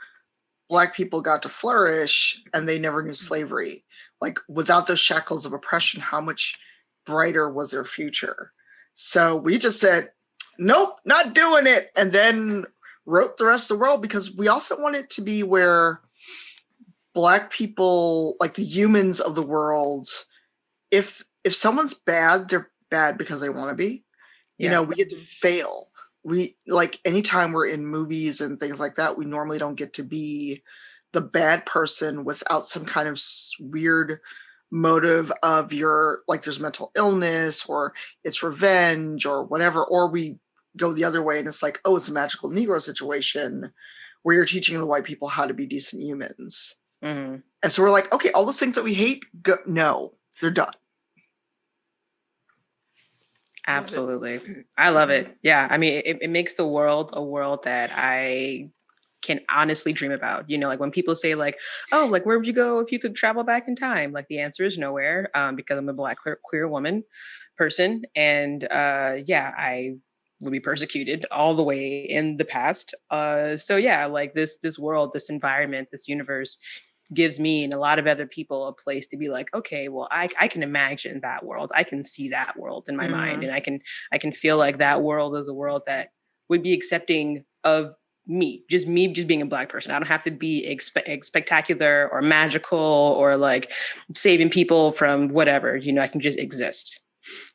black people got to flourish and they never knew slavery. Like without those shackles of oppression, how much brighter was their future? So we just said, nope, not doing it. And then wrote the rest of the world, because we also want it to be where black people, like the humans of the world, if someone's bad, they're bad because they want to be. Yeah. We get to fail. We like anytime we're in movies and things like that, we normally don't get to be the bad person without some kind of weird motive of there's mental illness or it's revenge or whatever, or we go the other way and it's like, oh, it's a magical Negro situation where you're teaching the white people how to be decent humans. And so we're like, okay, all those things that we hate, no, they're done. Absolutely. I love it. Yeah. I mean, it makes the world a world that I can honestly dream about. Like when people say like, oh, like where would you go if you could travel back in time? Like the answer is nowhere, because I'm a black queer woman person. And I would be persecuted all the way in the past. So yeah, like this world, this environment, this universe gives me and a lot of other people a place to be like, okay, well, I can imagine that world. I can see that world in my mind. And I can feel like that world is a world that would be accepting of me just being a black person. I don't have to be spectacular or magical or like saving people from whatever, I can just exist.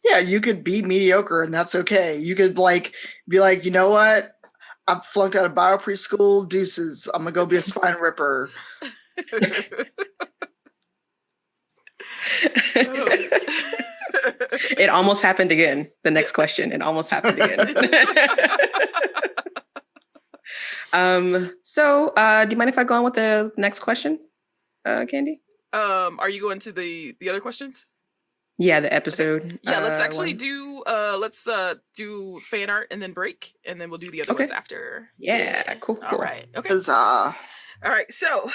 Yeah, you could be mediocre and that's okay. You could like be like, you know what? I'm flunked out of bio preschool, deuces. I'm gonna go be a spine ripper. It almost happened again. The next question. It almost happened again. So do you mind if I go on with the next question, Candy? Are you going to the other questions? Yeah, the episode. Yeah, let's actually do fan art and then break, and then we'll do the other ones after. Yeah, cool. All right. Okay. Huzzah. All right, so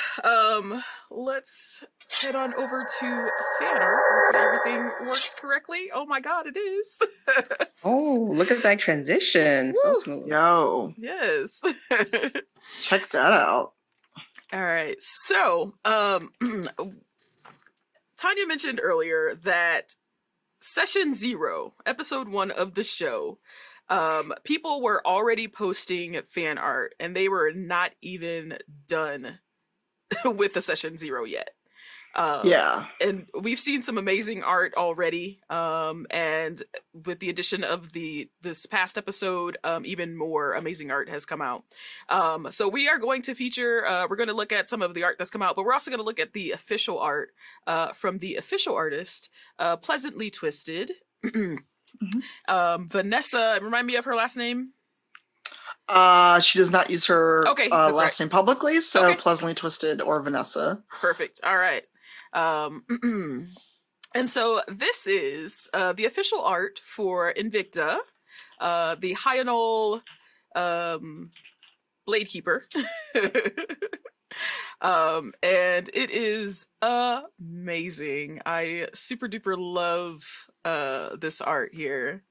let's head on over to fan art. Hopefully everything works correctly. Oh my god, it is. Oh, look at that transition. So smooth. Yo. Yes. Check that out. All right, so Tanya mentioned earlier that Session 0, episode 1 of the show, people were already posting fan art and they were not even done with the Session 0 yet. Yeah. And we've seen some amazing art already. And with the addition of this past episode, even more amazing art has come out. So we are going to feature, we're going to look at some of the art that's come out, but we're also going to look at the official art from the official artist, Pleasantly Twisted. Vanessa, remind me of her last name. She does not use her last name publicly, so Pleasantly Twisted or Vanessa. Perfect. All right. And so this is the official art for Invicta. the Hyanol Blade Keeper. And it is amazing. I super duper love this art here.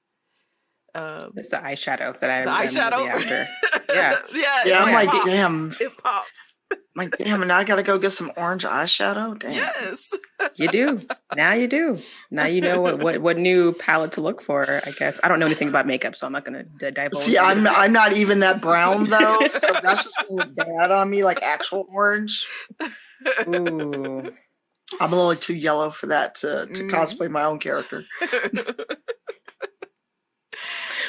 It's the eyeshadow that The I'm eyeshadow really after. Yeah. yeah. I'm It like, pops. damn. It pops. I'm like, damn, and now I gotta go get some orange eyeshadow. Damn. Yes. You do. Now you do. Now you know what new palette to look for, I guess. I don't know anything about makeup, so I'm not gonna divulge. See, I'm not even that brown though, so that's just gonna look bad on me, like actual orange. Ooh. I'm a little too yellow for that to cosplay my own character.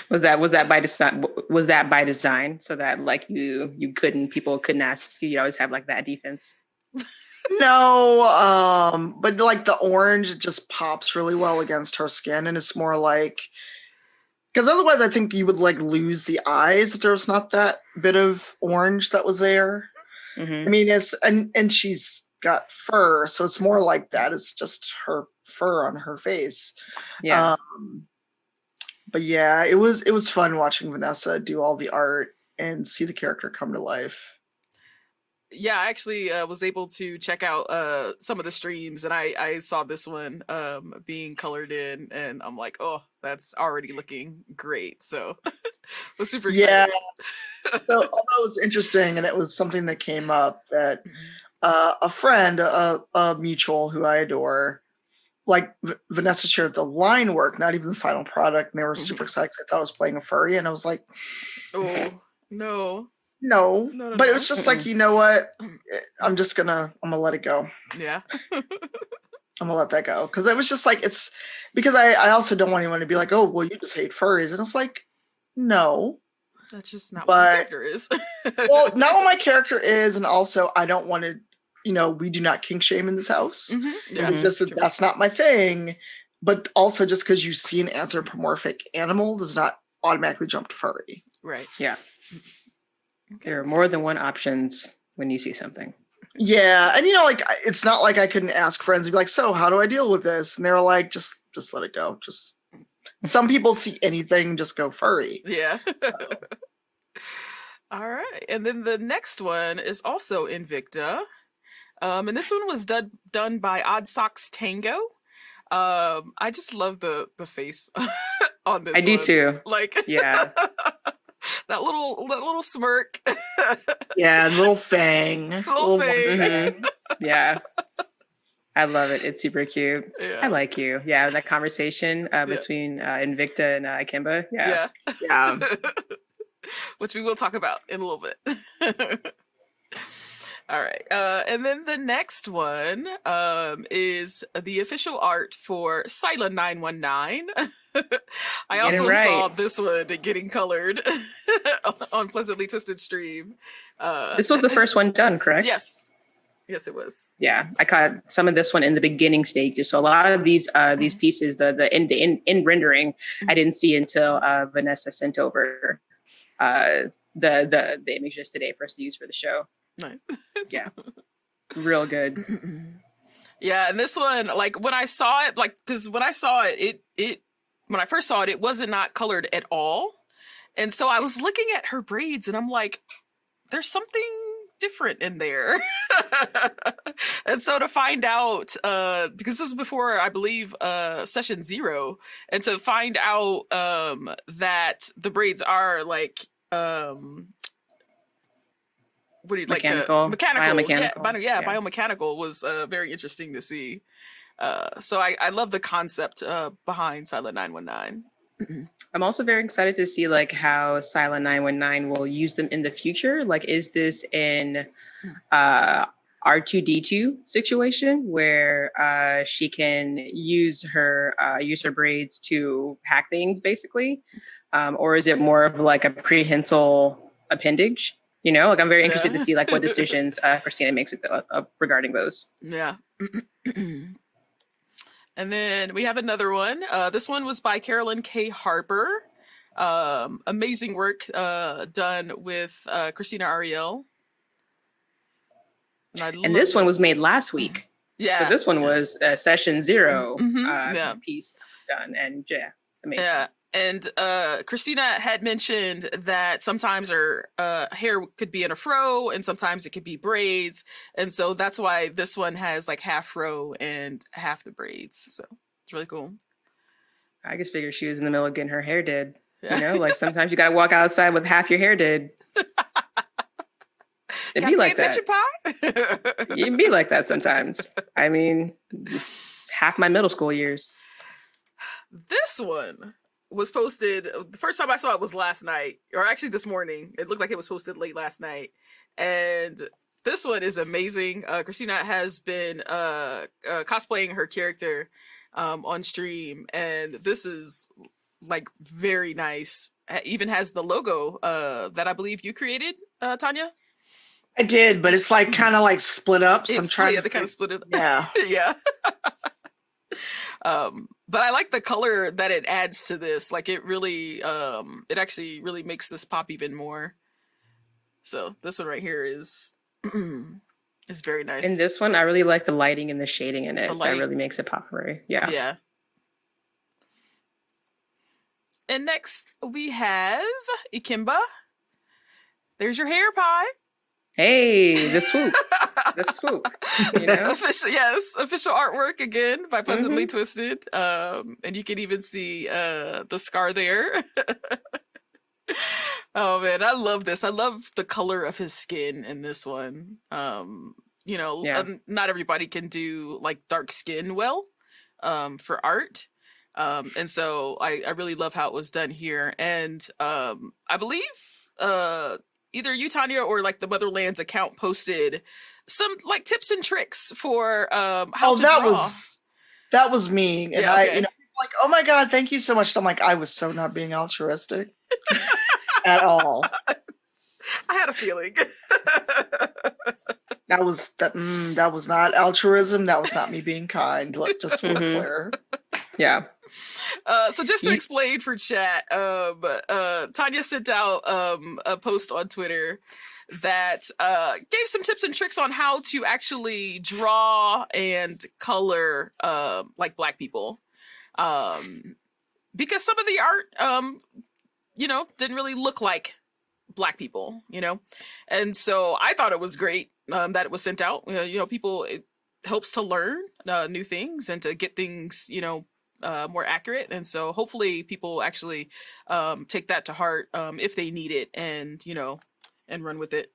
Was that by design? Was that by design so that like people couldn't ask you? You always have like that defense. No, but like the orange just pops really well against her skin, and it's more like because otherwise I think you would like lose the eyes if there was not that bit of orange that was there. Mm-hmm. I mean, it's and she's got fur, so it's more like that. It's just her fur on her face. Yeah. But yeah, it was fun watching Vanessa do all the art and see the character come to life. Yeah, I actually was able to check out some of the streams, and I saw this one being colored in, and I'm like, oh, that's already looking great. So I was super excited. Yeah. So although it was interesting, and it was something that came up that a friend, a mutual who I adore, like Vanessa shared the line work, not even the final product, and they were super excited 'cause I thought I was playing a furry, and I was like, oh no. No, but it was just like, you know what? I'm gonna let it go. Yeah. I'm gonna let that go. Cause it was just like, it's because I also don't want anyone to be like, oh, well, you just hate furries. And it's like, no. That's just not what my character is. Well, not what my character is. And also I don't want to, we do not kink shame in this house. Mm-hmm. Yeah. It's just that's not my thing. But also just because you see an anthropomorphic animal does not automatically jump to furry. Right. Yeah. Okay. There are more than one options when you see something. Yeah. And like, it's not like I couldn't ask friends and be like, so how do I deal with this? And they're like, just let it go. Just some people see anything, just go furry. Yeah. So. All right. And then the next one is also Invicta. And this one was done by Odd Socks Tango. I just love the face on this. I do too. Like, yeah. That little smirk. Yeah, little fang. Little fang. Mm-hmm. Yeah. I love it. It's super cute. Yeah. I like you. Yeah, that conversation between Invicta and Akimba. Yeah. Yeah. Which we will talk about in a little bit. All right. And then the next one is the official art for Sila 919. I also saw this one getting colored on Pleasantly Twisted stream. This was the first one done, correct? Yes. Yes, it was. Yeah, I caught some of this one in the beginning stages. So a lot of these pieces, the in rendering, I didn't see until Vanessa sent over the images today for us to use for the show. Nice. Yeah. Real good. Yeah, and this one, like when I saw it, because when I saw it, when I first saw it, it wasn't not colored at all. And so I was looking at her braids and I'm like, there's something different in there. And so to find out, because this is before, I believe, session 0, and to find out that the braids are like, what do you mechanical? Biomechanical. Biomechanical. Biomechanical was very interesting to see. So I love the concept behind Silent 919. I'm also very excited to see like how Silent 919 will use them in the future. Like, is this in R2D2 situation where she can use her braids to hack things, basically, or is it more of like a prehensile appendage? Like I'm very interested to see like what decisions Christina makes with regarding those. Yeah. And then we have another one. This one was by Carolyn K. Harper. Amazing work done with Christina Ariel. And this one was made last week. Yeah. So this one was session 0 Yeah. piece that was done. And yeah, amazing. Yeah. And Christina had mentioned that sometimes her hair could be in a fro and sometimes it could be braids. And so that's why this one has like half fro and half the braids. So it's really cool. I just figured she was in the middle of getting her hair did. Yeah. You know, like sometimes you got to walk outside with half your hair did. It'd be like that. It'd be like that sometimes. I mean, half my middle school years. This one was posted, the first time I saw it was last night, or actually this morning. It looked like it was posted late last night. And this one is amazing. Christina has been cosplaying her character on stream, and this is like very nice. It even has the logo that I believe you created, Tanya. I did, but it's like kind of like split up. So I'm trying to kind of split it. Yeah. Yeah. But I like the color that it adds to this. Like it really, it actually really makes this pop even more. So this one right here is very nice. In this one, I really like the lighting and the shading in it. That really makes it pop very, yeah. Yeah. And next we have Ikimba. There's your hair pie. Hey, the swoop. The swoop. You know? Official artwork again by Pleasantly Twisted. And you can even see the scar there. Oh man, I love this. I love the color of his skin in this one. You know, not everybody can do like dark skin well for art. And so I really love how it was done here. And I believe either you, Tanya, or like the Motherlands account posted some like tips and tricks for how to draw. That was me. And I, you know, like, oh my God, thank you so much. And I'm like, I was so not being altruistic at all. I had a feeling. That was not altruism. That was not me being kind. Just for clear. Yeah. So just to explain for chat, Tanya sent out a post on Twitter that gave some tips and tricks on how to actually draw and color like Black people. Because some of the art, you know, didn't really look like Black people, you know? And so I thought it was great that it was sent out. You know, people, it helps to learn new things and to get things, you know, more accurate. And so hopefully people actually take that to heart if they need it and, you know, and run with it.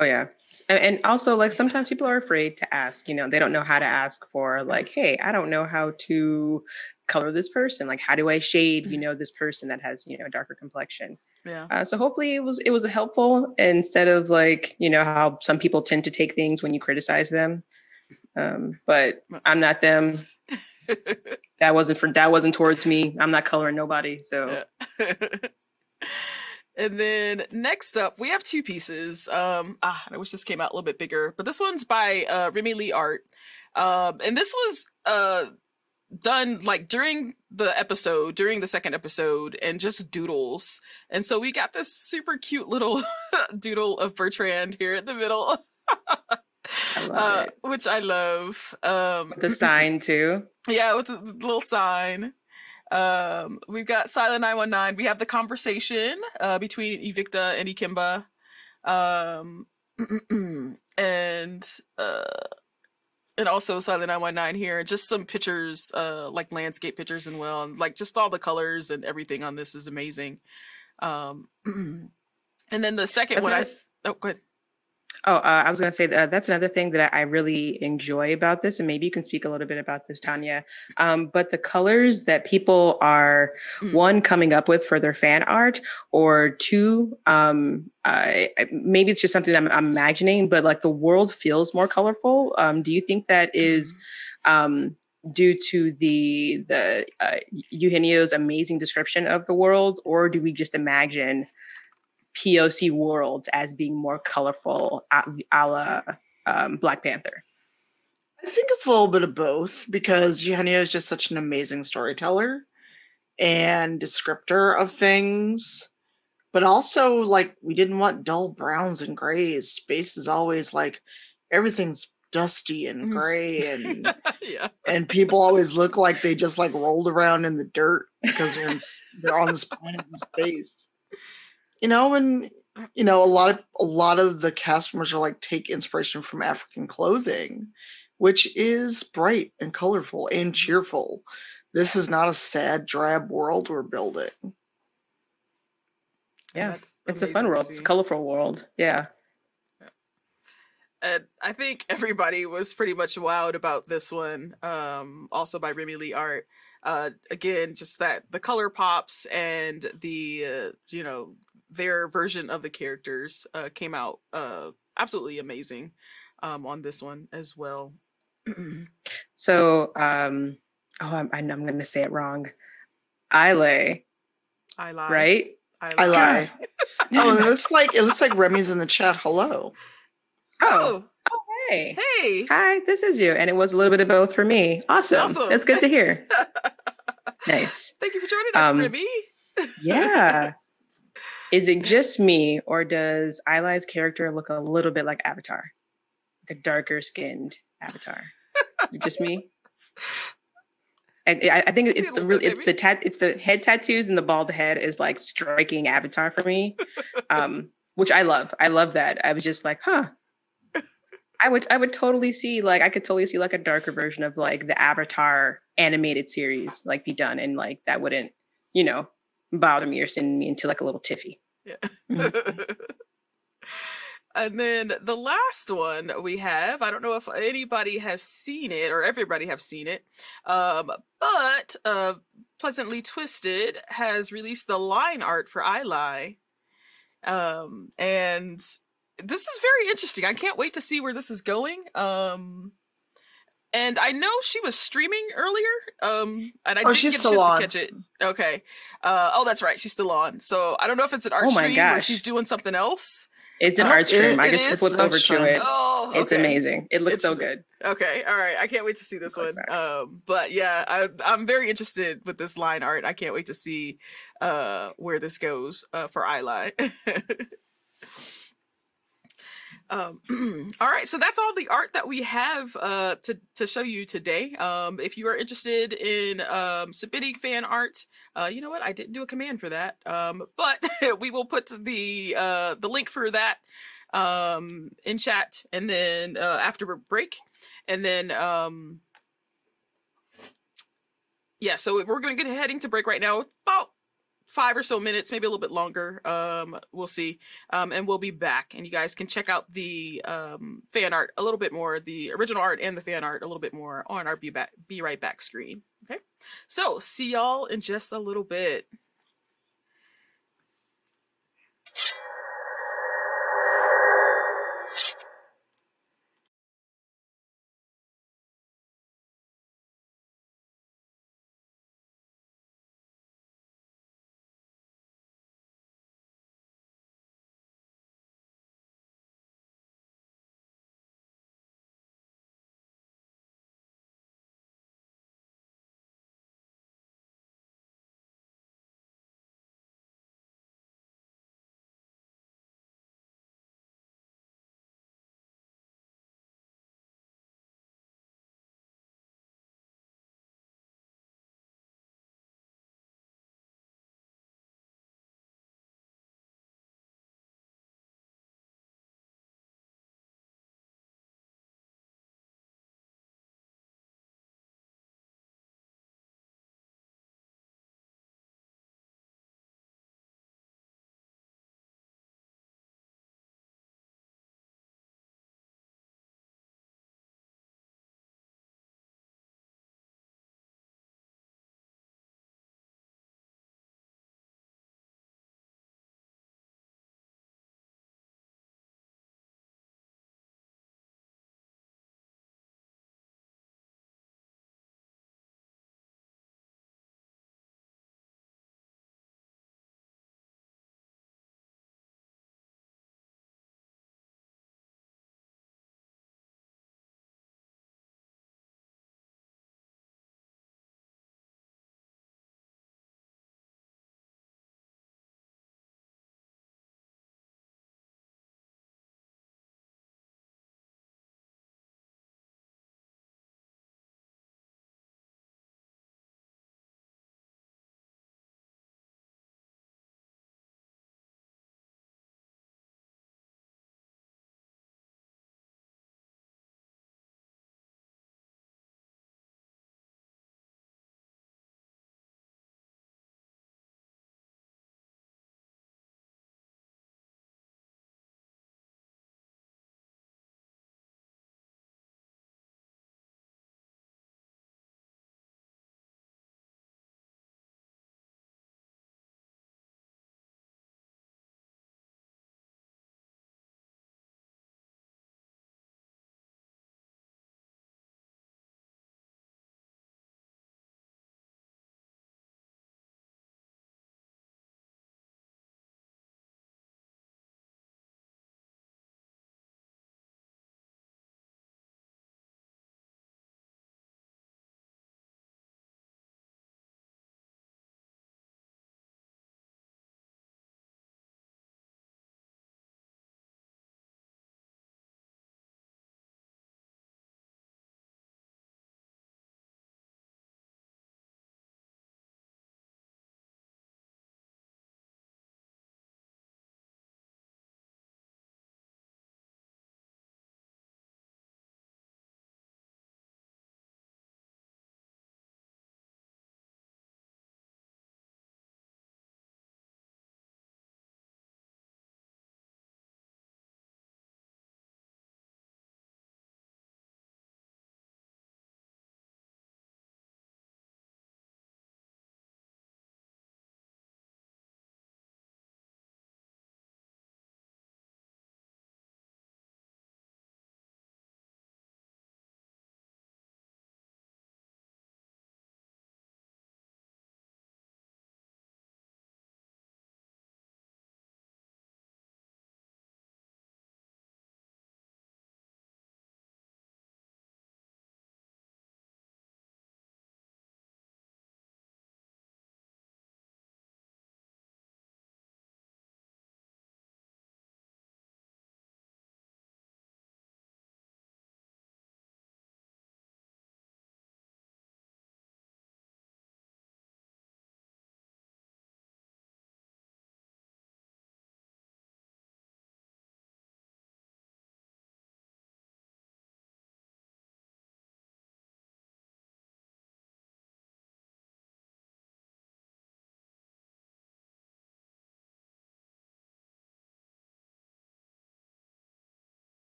Oh, yeah. And also, like, sometimes people are afraid to ask, you know, they don't know how to ask for, like, hey, I don't know how to color this person. Like, how do I shade, you know, this person that has, you know, a darker complexion? Yeah. So hopefully it was helpful instead of like, you know, how some people tend to take things when you criticize them. But I'm not them. That wasn't towards me. I'm not coloring nobody. So. Yeah. And then next up, we have two pieces. I wish this came out a little bit bigger, but this one's by Remy Lee Art. And this was done like during the second episode, and just doodles. And so we got this super cute little doodle of Bertrand here in the middle. I love it. Which I love. The sign too. Yeah, with the little sign. We've got Silent 919. We have the conversation between Evicta and Ikimba. And also Silent 919 here. Just some pictures, like landscape pictures and like just all the colors and everything on this is amazing. And then the second one, go ahead. I was going to say that's another thing that I really enjoy about this, and maybe you can speak a little bit about this, Tanya. But the colors that people are one coming up with for their fan art, or two, maybe it's just something I'm imagining, but like the world feels more colorful. Do you think that is due to the Eugenio's amazing description of the world, or do we just imagine POC worlds as being more colorful a la Black Panther? I think it's a little bit of both, because Eugenio is just such an amazing storyteller and descriptor of things. But also, like, we didn't want dull browns and grays. Space is always like, everything's dusty and Mhm. gray, and Yeah. people always look like they just like rolled around in the dirt because they're on this planet in space. And a lot of the cast members are like take inspiration from African clothing, which is bright and colorful and cheerful. This is not a sad, drab world we're building. Yeah, That's it's a fun amazing to world. It's a see. colorful world. Yeah. And I think everybody was pretty much wowed about this one. Also by Remy Lee Art. Again, just that the color pops and the their version of the characters came out absolutely amazing on this one as well. So, I'm going to say it wrong. Islay, I lie. right? I lie. No, Oh, no, no. it looks like Remy's in the chat. Hello. Oh, hey. Hey. Hi, this is you. And it was a little bit of both for me. Awesome. That's good to hear. Nice. Thank you for joining us, Remy. Yeah. Is it just me, or does Ilay's character look a little bit like Avatar? Like a darker skinned Avatar? Is it just me? I think it's the head tattoos and the bald head is like striking Avatar for me, which I love. I love that. I was just like, huh. I would totally see I could totally see like a darker version of like the Avatar animated series like be done, and like that wouldn't bother me or send me into like a little tiffy. Yeah. And then the last one we have, I don't know if anybody has seen it or everybody have seen it, but Pleasantly Twisted has released the line art for I Lie. And this is very interesting. I can't wait to see where this is going. And I know she was streaming earlier, and I didn't get a chance to catch it. Okay. That's right. She's still on. So I don't know if it's an art stream or she's doing something else. It's an art stream. I just flipped over to it. Oh, okay. It's amazing. It looks so good. Okay, all right. I can't wait to see this one. But yeah, I'm very interested with this line art. I can't wait to see where this goes for I Lie. All right, so that's all the art that we have to show you today. If you are interested in submitting fan art, you know what? I didn't do a command for that, but we will put the link for that in chat, and then after a break, and then yeah. So we're going to get heading to break right now. About 5 or so minutes, maybe a little bit longer. We'll see. And we'll be back. And you guys can check out the fan art a little bit more, the original art and the fan art a little bit more on our Be Right Back screen. Okay. So see y'all in just a little bit.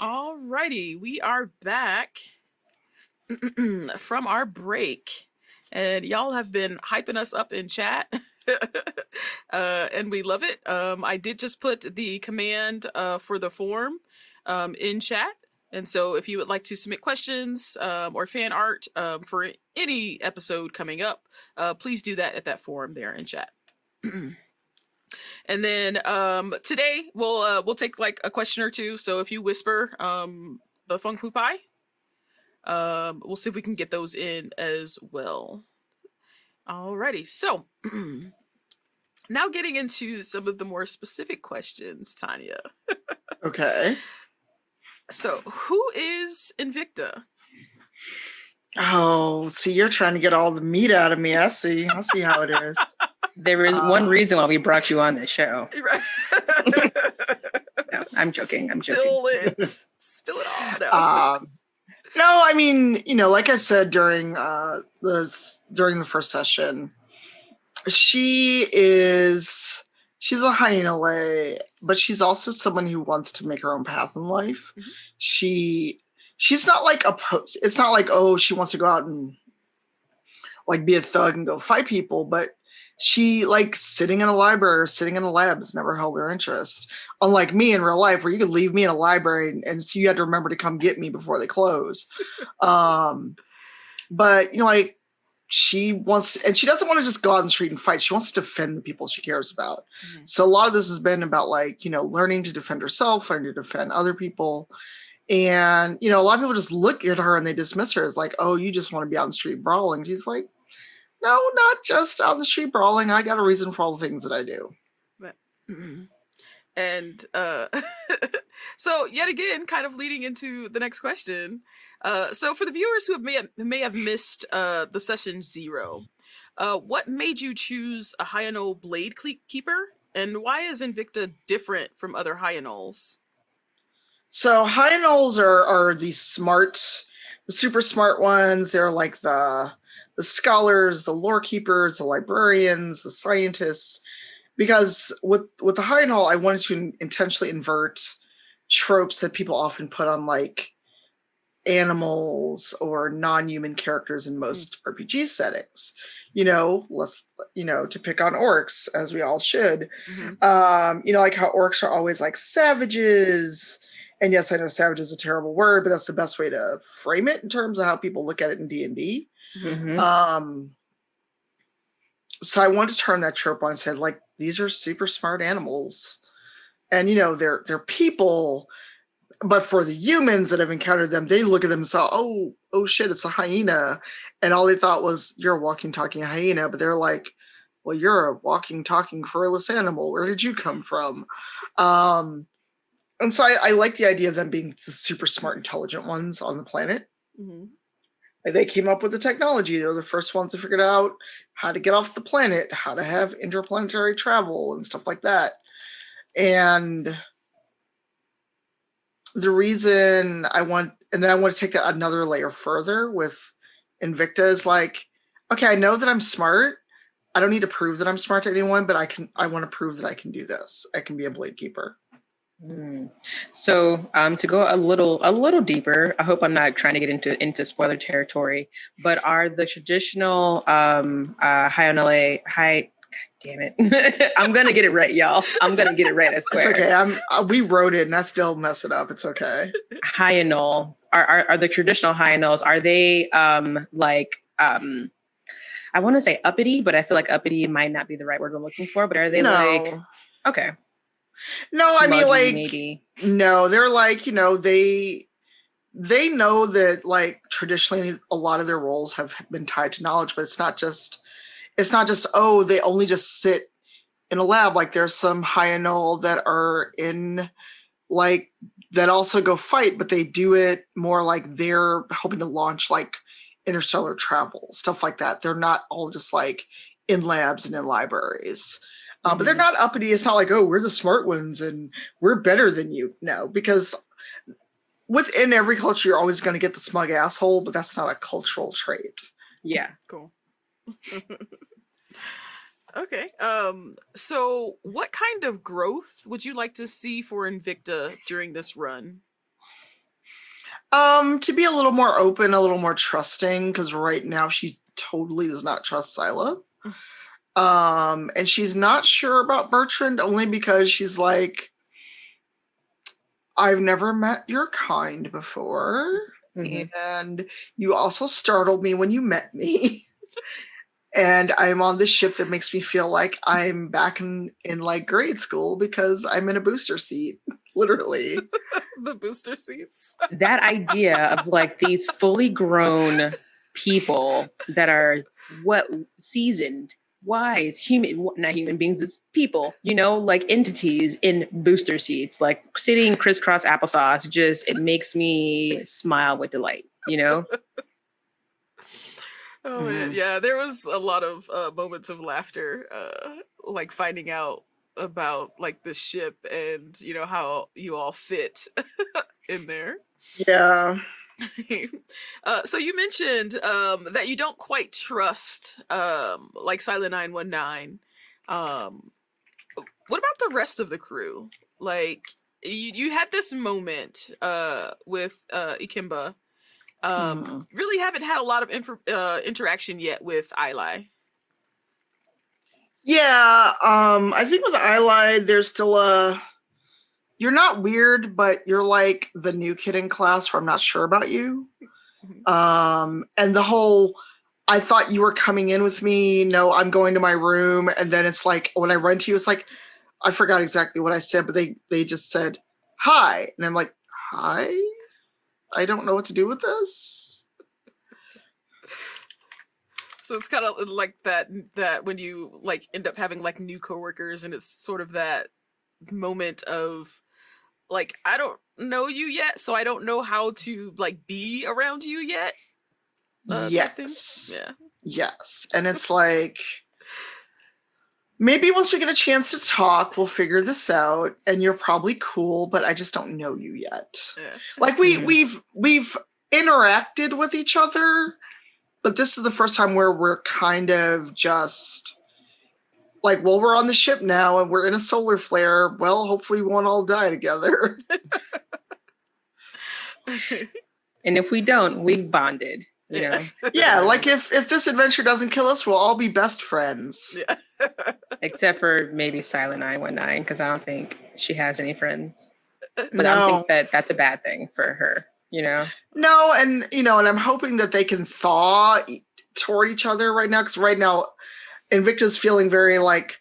Alrighty, we are back from our break, and y'all have been hyping us up in chat, and we love it. I did just put the command for the form in chat, and so if you would like to submit questions or fan art for any episode coming up, please do that at that form there in chat. And then today we'll take like a question or two. So if you whisper the Fung Fu Pai, we'll see if we can get those in as well. Alrighty, so now getting into some of the more specific questions, Tanya. Okay. So who is Invicta? Oh, see, you're trying to get all the meat out of me. I see how it is. There is one reason why we brought you on this show. Right. No, I'm joking. Spill it. Spill it all. No, I mean, like I said during the first session, she's a hyena lay, but she's also someone who wants to make her own path in life. Mm-hmm. She's not like it's not like, oh, she wants to go out and like be a thug and go fight people, but she like sitting in a library or sitting in a lab has never held her interest. Unlike me in real life, where you could leave me in a library and so you had to remember to come get me before they close. But like she wants, and she doesn't want to just go out in the street and fight. She wants to defend the people she cares about. Mm-hmm. So a lot of this has been about like, learning to defend herself, learning to defend other people. And, a lot of people just look at her and they dismiss her as like, oh, you just want to be out in the street brawling. She's like, no, not just out in the street brawling. I got a reason for all the things that I do. And so yet again, kind of leading into the next question. So for the viewers who may have missed the session 0, what made you choose a Hyano Blade Keeper? And why is Invicta different from other Hyanols? So Hyanols are the super smart ones. They're like the scholars, the lore keepers, the librarians, the scientists. Because with the Hyanol, I wanted to intentionally invert tropes that people often put on like animals or non-human characters in most RPG settings. To pick on orcs, as we all should. Mm-hmm. Like how orcs are always like savages. And yes, I know savage is a terrible word, but that's the best way to frame it in terms of how people look at it in D&D. Mm-hmm. So I wanted to turn that trope on and said, like, these are super smart animals. And, they're people. But for the humans that have encountered them, they look at them and say, oh shit, it's a hyena. And all they thought was, you're a walking, talking hyena. But they're like, well, you're a walking, talking, furless animal. Where did you come from? And so I like the idea of them being the super smart, intelligent ones on the planet. Mm-hmm. They came up with the technology. They're the first ones to figure out how to get off the planet, how to have interplanetary travel and stuff like that. And the reason I want to take that another layer further with Invicta is like, okay, I know that I'm smart. I don't need to prove that I'm smart to anyone, but I want to prove that I can do this. I can be a blade keeper. So to go a little deeper, I hope I'm not trying to get into spoiler territory, but are the traditional Hyonale damn it. I'm gonna get it right, y'all. I'm gonna get it right, I swear. It's okay. We wrote it and I still mess it up. It's okay. Hyonal are the traditional Hyonals, are they I want to say uppity, but I feel like uppity might not be the right word I'm looking for, but are they like okay. No, I mean, like, maybe. No, they're like, they know that like traditionally a lot of their roles have been tied to knowledge, but it's not just, oh, they only just sit in a lab. Like there's some Hyonal that are in like, that also go fight, but they do it more like they're helping to launch like interstellar travel, stuff like that. They're not all just like in labs and in libraries. But they're not uppity. It's not like, oh, we're the smart ones and we're better than you. No, because within every culture, you're always going to get the smug asshole, but that's not a cultural trait. Yeah. Cool. Okay. So what kind of growth would you like to see for Invicta during this run? To be a little more open, a little more trusting, because right now she totally does not trust Scylla. And she's not sure about Bertrand only because she's like, I've never met your kind before. And you also startled me when you met me. And I'm on this ship that makes me feel like I'm back in like grade school because I'm in a booster seat, literally. The booster seats. That idea of like these fully grown people that are seasoned, wise, not human beings, it's people, like entities in booster seats, like sitting crisscross applesauce, it makes me smile with delight, Oh man, yeah, there was a lot of moments of laughter, like finding out about like the ship and how you all fit in there. Yeah. So you mentioned that you don't quite trust like Silent 919. What about the rest of the crew? Like you had this moment with Ikemba. Really haven't had a lot of interaction yet with Eli. Yeah, I think with Eli, there's still you're not weird, but you're like the new kid in class where I'm not sure about you. And the whole, I thought you were coming in with me. No, I'm going to my room. And then it's like, when I run to you, it's like, I forgot exactly what I said, but they just said, hi. And I'm like, hi? I don't know what to do with this. So it's kind of like that when you like end up having like new coworkers and it's sort of that moment of like, I don't know you yet, so I don't know how to like be around you yet. Yes. Yeah. Yes. And it's like, maybe once we get a chance to talk, we'll figure this out. And you're probably cool, but I just don't know you yet. Yeah. Like we've interacted with each other, but this is the first time where we're kind of just like, well, we're on the ship now and we're in a solar flare. Well, hopefully we won't all die together. And if we don't, we've bonded. Yeah, like if this adventure doesn't kill us, we'll all be best friends. Yeah. Except for maybe Silent 919, because I don't think she has any friends. But No. I don't think that's a bad thing for her, No, and and I'm hoping that they can thaw toward each other right now, because right now Invicta's feeling very like,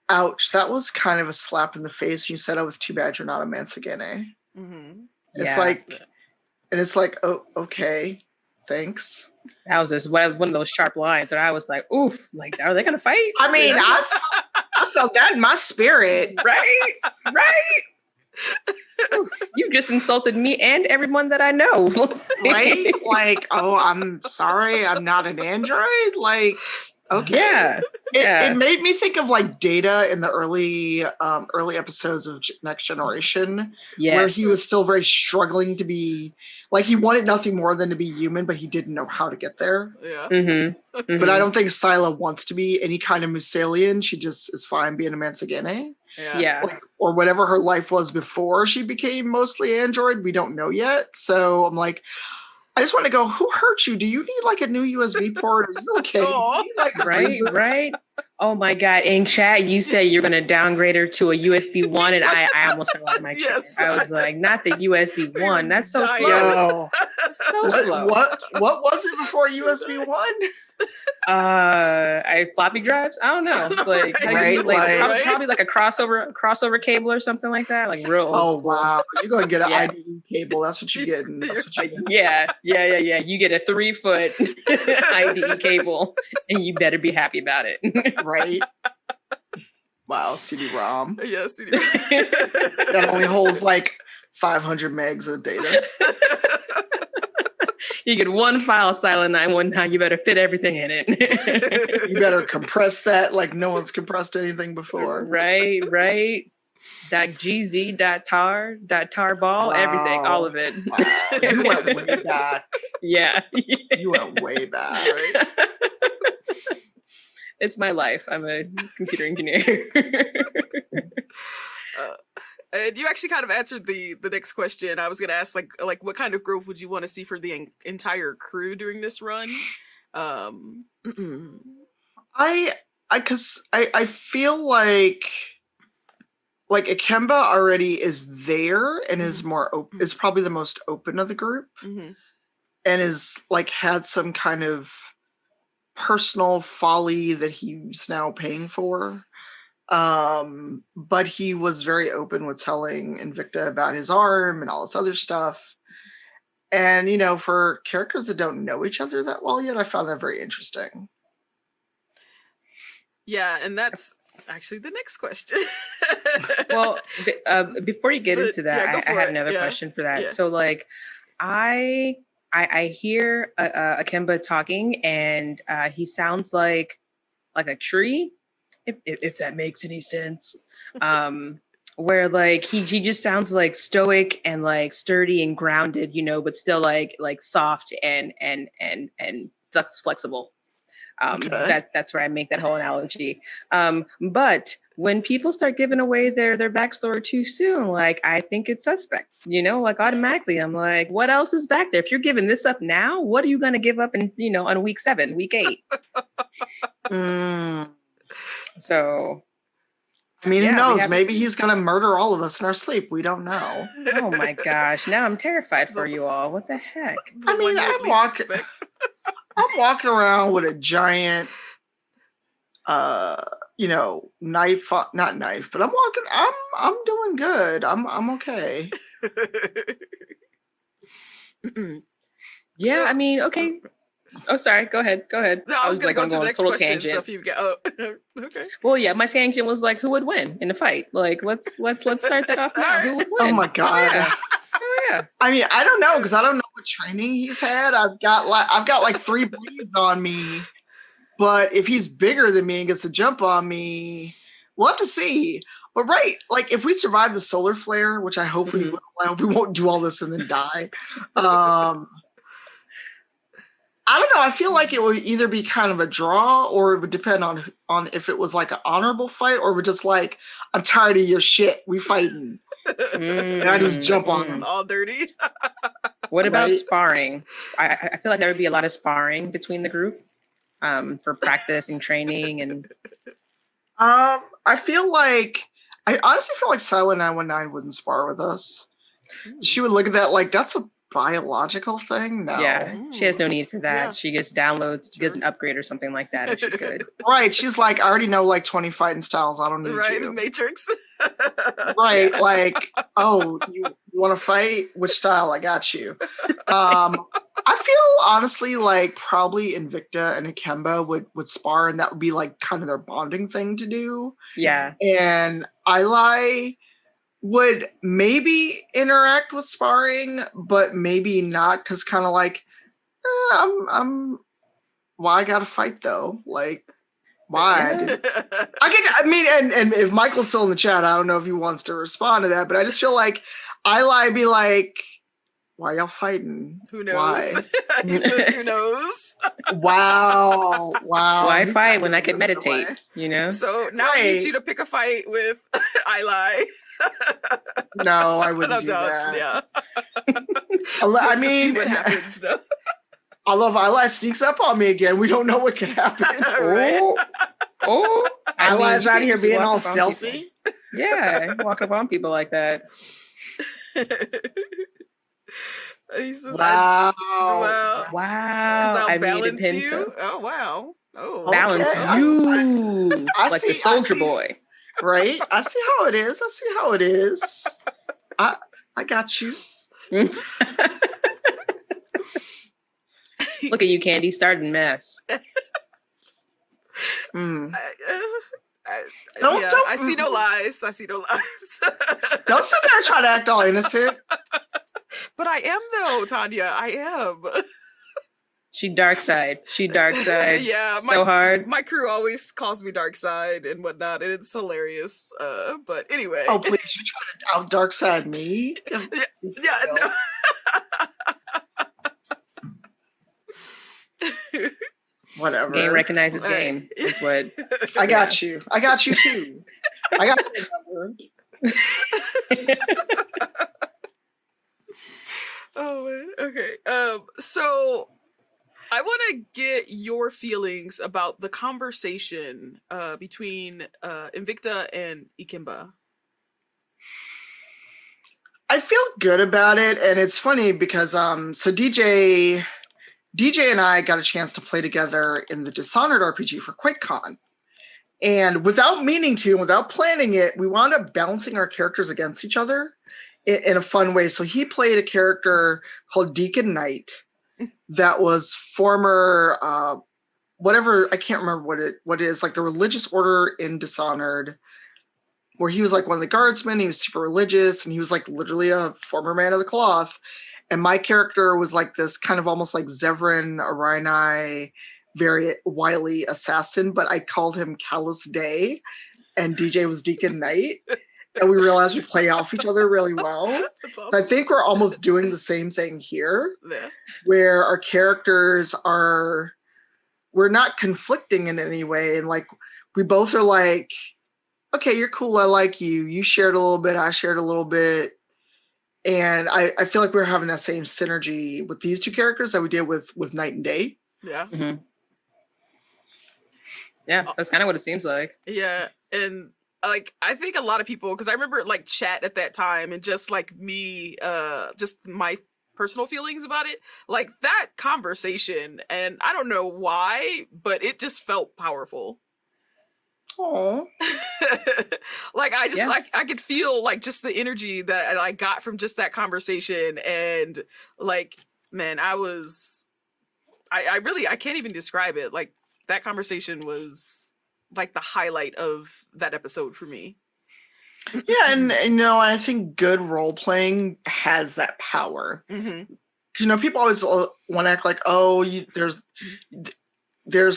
ouch, that was kind of a slap in the face. You said, I was too bad you're not a Mansagene. It's like, and it's like, oh, okay, thanks. That was just one of those sharp lines that I was like, oof, like, are they gonna fight? I mean, I felt that in my spirit. Right. Oof, you just insulted me and everyone that I know. Right? Like, oh, I'm sorry, I'm not an android. Like, okay. Yeah. It made me think of like Data in the early episodes of Next Generation, where he was still very struggling to be, like, he wanted nothing more than to be human, but he didn't know how to get there. Yeah. But I don't think Scylla wants to be any kind of Musalian. She just is fine being a Mansagene. Yeah. Like, or whatever her life was before she became mostly android. We don't know yet. So I'm like, I just want to go, who hurt you? Do you need like a new USB port? Are you okay? Right. Oh my God. In chat, you said you're going to downgrade her to a USB 1, and I almost fell out of my chair. I was like, not the USB 1. That's so slow. Slow. What was it before USB 1? Floppy drives. I don't know, like, probably like a crossover cable or something like that, like real. Oh wow, you're gonna get an IDE cable. That's what you're getting. Yeah. You get a 3-foot IDE cable, and you better be happy about it. Right. Wow, CD-ROM. Yeah, CD-ROM. That only holds like 500 megs of data. You get one file, Silent 919. You better fit everything in it. You better compress that like no one's compressed anything before. Right. .gz, .tarball, everything, all of it. Wow. You went way back. Yeah. You went way back. Right? It's my life. I'm a computer engineer. And you actually kind of answered the next question. I was going to ask, like what kind of growth would you want to see for the entire crew during this run? I feel like Akemba already is there and is is probably the most open of the group, and is like had some kind of personal folly that he's now paying for. But he was very open with telling Invicta about his arm and all this other stuff. And, you know, for characters that don't know each other that well yet, I found that very interesting. Yeah, and that's actually the next question. Well, before you get into that, yeah, I had another question for that. Yeah. So, like, I hear Akemba talking, and he sounds like a tree, if that makes any sense. Where like he just sounds like stoic and like sturdy and grounded, you know, but still like soft and flexible. That's where I make that whole analogy. But when people start giving away their backstory too soon, like I think it's suspect, you know, like automatically I'm like, what else is back there? If you're giving this up now, what are you going to give up in, you know, on week 7, week 8? So, I mean, who knows? Maybe he's going to murder all of us in our sleep. We don't know. Oh my gosh. Now I'm terrified for you all. What the heck? I mean, I'm walking around with a giant, you know, knife, not knife, but I'm doing good. I'm okay. Yeah, so, I mean, okay. Oh, sorry. Go ahead. No, I was going to go to the next question. Tangent. So if you get, okay. Well, yeah, my tangent was like, who would win in a fight? Like, let's start that off now. Who would win? Oh my god. Yeah. I mean, I don't know because I don't know what training he's had. I've got like 3 blades on me, but if he's bigger than me and gets to jump on me, we'll have to see. But right, like if we survive the solar flare, which I hope we will, I hope we won't do all this and then die. I don't know. I feel like it would either be kind of a draw, or it would depend on if it was like an honorable fight, or we're just like, I'm tired of your shit. We fighting, and I just jump on him. All dirty. What about sparring? I feel like there would be a lot of sparring between the group, for practice and training, and. I honestly feel like Silent 919 wouldn't spar with us. She would look at that like that's a biological thing. No. Yeah, she has no need for that. Yeah. She just downloads, gets an upgrade or something like that, and she's good. Right. She's like, I already know like 20 fighting styles. I don't need you. The Matrix. Right. Like, oh, you want to fight? Which style? I got you. I feel honestly like probably Invicta and Akemba would spar, and that would be like kind of their bonding thing to do. Yeah. And Eli would maybe interact with sparring, but maybe not, because kind of like, why I gotta fight though? Like, why? And if Michael's still in the chat, I don't know if he wants to respond to that, but I just feel like Eli be like, why y'all fighting? Who knows? Why? He says, who knows? Wow. Why fight when I can meditate, you know? So now I need you to pick a fight with Eli. No, I wouldn't do that. Yeah. I mean, what happens. I love Eli sneaks up on me again. We don't know what could happen. Right. Oh, Eli's out here being all stealthy. Yeah, walking up on people like that. Wow. I balance you. Oh wow. Oh, balance you. I like see, the soldier boy. Right? I see how it is. I got you. Look at you, Candy, starting mess. I see no lies. Don't sit there and try to act all innocent. But I am though, Tanya. I am. She dark side. Yeah, so hard. My crew always calls me dark side and whatnot, and it's hilarious. But anyway. Oh please, you trying to out dark side me? Yeah, no. Whatever. Game recognizes game. Is what. I got you. I got you too. I got you. So I want to get your feelings about the conversation between Invicta and Ikemba. I feel good about it, and it's funny because so DJ and I got a chance to play together in the Dishonored RPG for QuakeCon. And without meaning to, without planning it, we wound up balancing our characters against each other in a fun way. So he played a character called Deacon Knight that was former whatever, I can't remember what it is, like the religious order in Dishonored, where he was like one of the guardsmen. He was super religious, and he was like literally a former man of the cloth. And my character was like this kind of almost like Zevran Arini, very wily assassin, but I called him Callous Day, and DJ was Deacon Knight. And we realized we play off each other really well. Awesome. I think we're almost doing the same thing here, Yeah. where our characters we're not conflicting in any way. And like, we both are like, okay, you're cool. I like you. You shared a little bit. I shared a little bit. And I feel like we're having that same synergy with these two characters that we did with Night and Day. Yeah. Mm-hmm. Yeah, that's kind of what it seems like. Yeah. And like, I think a lot of people, because I remember like chat at that time and just like me, just my personal feelings about it, like that conversation. And I don't know why, but it just felt powerful. Oh, like I just Yeah. I could feel like just the energy that I got from just that conversation, and like, man, I can't even describe it. Like that conversation was like the highlight of that episode for me. yeah, and I think good role playing has that power. Mm-hmm. Because people always want to act like, oh, there's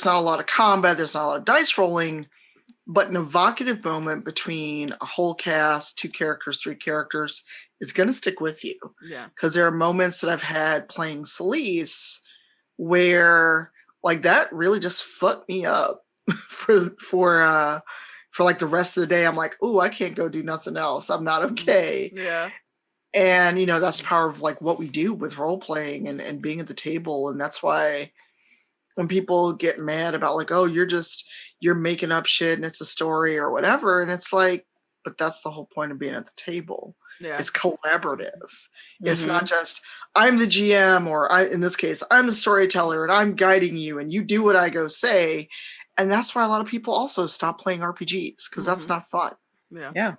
not a lot of combat, there's not a lot of dice rolling. But an evocative moment between a whole cast, 2 characters, 3 characters, is going to stick with you. Yeah. Because there are moments that I've had playing Celise where like that really just fucked me up for like the rest of the day. I'm like, oh, I can't go do nothing else. I'm not okay. Yeah. And that's the power of like what we do with role playing and being at the table. And that's why when people get mad about like, oh, you're making up shit and it's a story or whatever, and it's like, but that's the whole point of being at the table. Yeah. It's collaborative. Mm-hmm. It's not just I'm the GM, or in this case I'm the storyteller and I'm guiding you and you do what I go say. And that's why a lot of people also stop playing RPGs, because that's not fun. Yeah. Yeah.